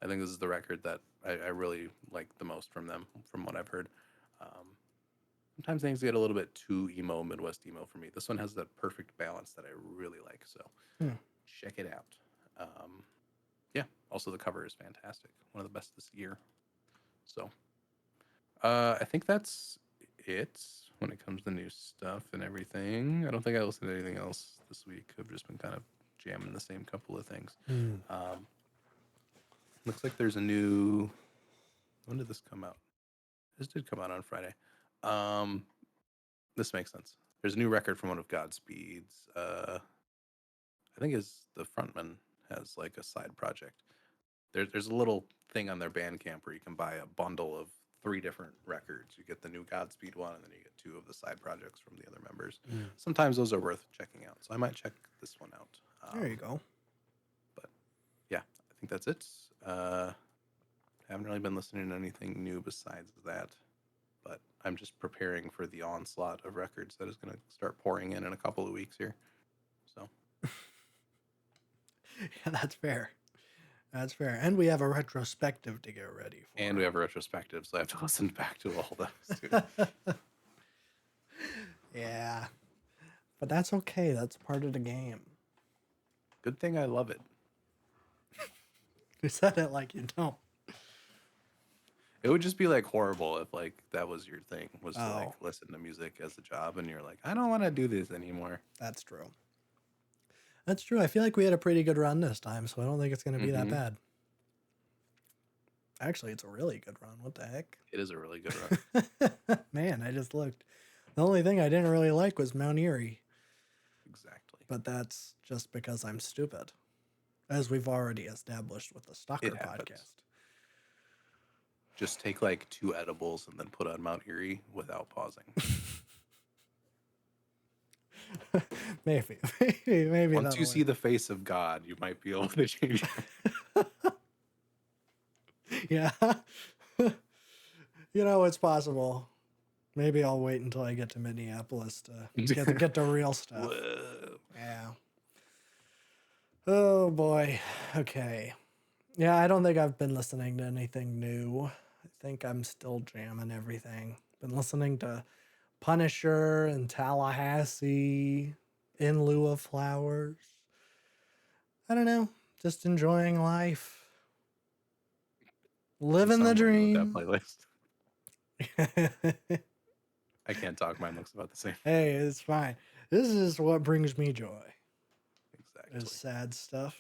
I think this is the record that I really like the most from them from what I've heard. um, Sometimes things get a little bit too emo, Midwest emo for me. This one has that perfect balance that I really like, so Hmm. check it out. um, yeah. Also, the cover is fantastic. One of the best this year. So, I think that's it when it comes to new stuff and everything. I don't think I listened to anything else this week. I've just been kind of jamming the same couple of things. Hmm. Um, Looks like there's a new. When did this come out? This did come out on Friday. Um, this makes sense. There's a new record from one of Godspeed's. I think is the frontman has like a side project. There's a little thing on their Bandcamp where you can buy a bundle of three different records. You get the new Godspeed one, and then you get two of the side projects from the other members. Hmm. Sometimes those are worth checking out, so I might check this one out. There you go. But yeah, I think that's it. Haven't really been listening to anything new besides that, but I'm just preparing for the onslaught of records that is going to start pouring in a couple of weeks here. So, Yeah, that's fair. That's fair. And we have a retrospective to get ready and we for. have a retrospective, so I have to listen back to all those too. Yeah, but that's okay. That's part of the game. Good thing I love it. You said it like you don't. It would just be like horrible if like that was your thing, was to like Oh, listen to music as a job and you're like, I don't want to do this anymore. that's true. That's true. I feel like we had a pretty good run this time, so I don't think it's going to be that Mm-hmm. bad. Actually, it's a really good run. What the heck? It is a really good run. Man, I just looked. The only thing I didn't really like was Mount Erie, Exactly. but that's just because I'm stupid, as we've already established with the Stalker It happens. podcast. Just take like 2 edibles and then put on Mount Erie without pausing. maybe Once that'll you work. see the face of God, you might be able to change it. Yeah. It's possible. Maybe I'll wait until I get to Minneapolis to get the real stuff. Whoa. Yeah. Oh boy. Okay. Yeah, I don't think I've been listening to anything new. I think I'm still jamming everything. Been listening to Punisher and Tallahassee, In Lieu of Flowers. I don't know. Just enjoying life. You Living the sound like you with that dream. playlist. I can't talk. Mine looks about the same. Hey, it's fine. This is what brings me joy. Is Exactly. sad stuff.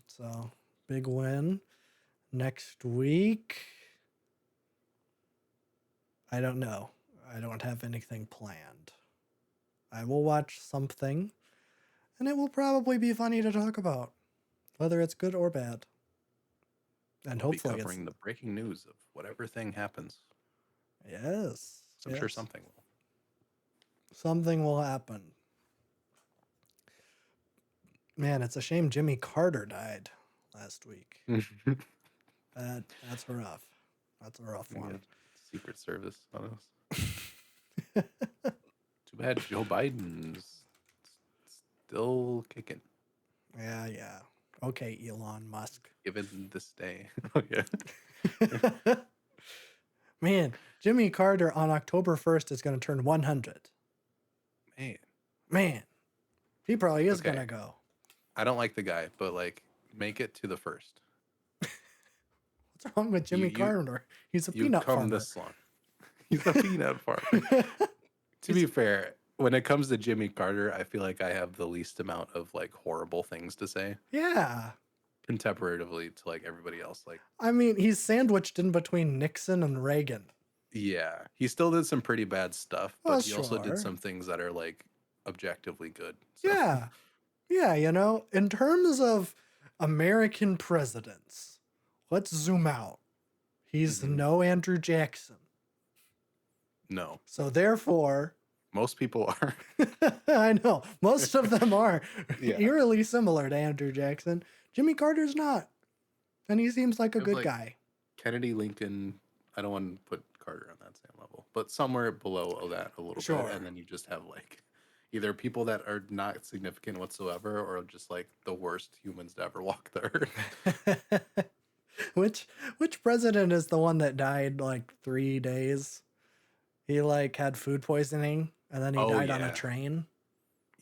So big win. Next week, I don't know. I don't have anything planned. I will watch something, and it will probably be funny to talk about, whether it's good or bad. And We'll be hopefully it's covering the breaking news of whatever thing happens. yes, So I'm sure yes. something will. Something will happen. Man, it's a shame Jimmy Carter died last week. That's rough. That's a rough We one. got Secret Service on us. Too bad Joe Biden's still kicking, Yeah. Okay, Elon Musk. given this day. Oh yeah. Man, Jimmy Carter on October 1st is going to turn 100. Man. Man, he probably is going Okay. to go. I don't like the guy, but like, make it to the first. What's wrong with Jimmy You Carter? He's a you've peanut come farmer. this long. He's a peanut farmer. To be fair, when it comes to Jimmy Carter, I feel like I have the least amount of like horrible things to say Yeah. comparatively to like everybody else. Like, I mean, he's sandwiched in between Nixon and Reagan. yeah, he still did some pretty bad stuff, Well, but he also did sure. some things that are like objectively good. So Yeah. Yeah, in terms of American presidents, let's zoom out. He's Mhm. no Andrew Jackson. No, So therefore, most people are. I know most of them are Yeah. eerily similar to Andrew Jackson. Jimmy Carter's not, and he seems like a You have good like guy. Kennedy, Lincoln. I don't want to put Carter on that same level, but somewhere below that a little bit, Sure. and then you just have like either people that are not significant whatsoever, or just like the worst humans to ever walk the earth. which president is the one that died like 3 days? He like had food poisoning and then he Oh died on a yeah, train.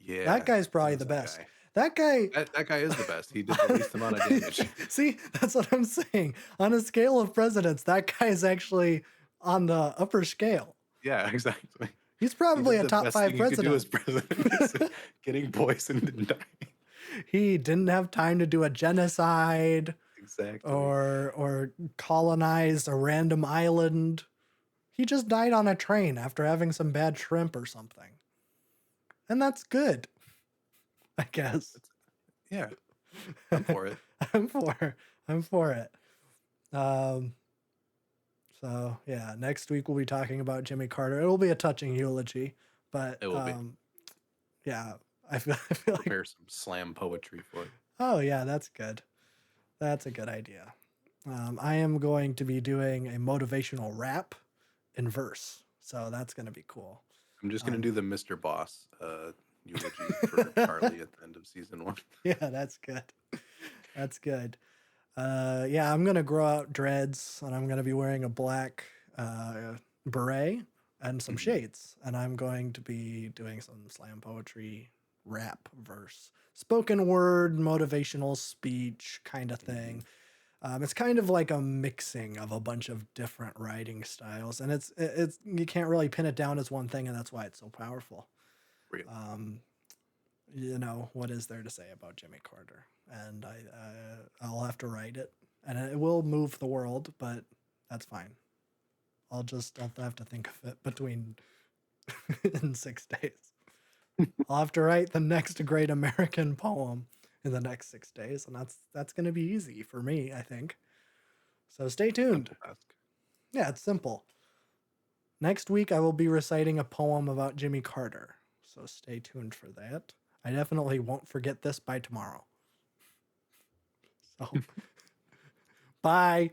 That yeah. guy's Who probably was the that best. guy? That guy. That guy is the best. He did the least amount of damage. See, that's what I'm saying. On a scale of presidents, that guy's actually on the upper scale. Yeah, exactly. He's He probably did a the top best thing 5 he could do as president. president, is getting poisoned and dying. He didn't have time to do a genocide Exactly. or colonize a random island. He just died on a train after having some bad shrimp or something. And that's good, I guess. Yeah, I'm for it. I'm for it. Um next week we'll be talking about Jimmy Carter. It'll be a touching eulogy, but It will be. yeah, I feel like Prepare some slam poetry for it. oh yeah, that's good. That's a good idea. I am going to be doing a motivational rap in verse, so that's going to be cool. I'm just gonna Um, do the Mr. Boss eulogy for Charlie at the end of season 1. yeah, that's good. That's good. Yeah, I'm gonna grow out dreads, and I'm gonna be wearing a black beret and some Hmm. shades. And I'm going to be doing some slam poetry, rap verse, spoken word, motivational speech kind of Hmm. thing. It's kind of like a mixing of a bunch of different writing styles, and it's you can't really pin it down as one thing, and that's why it's so powerful. Really. Um, what is there to say about Jimmy Carter? And I'll have to write it, and it will move the world, but that's fine. I'll have to think of it between in 6 days. I'll have to write the next great American poem in the next 6 days, and that's going to be easy for me, I think. So stay tuned. Simple task. Yeah, it's simple. Next week, I will be reciting a poem about Jimmy Carter. So stay tuned for that. I definitely won't forget this by tomorrow. So, bye.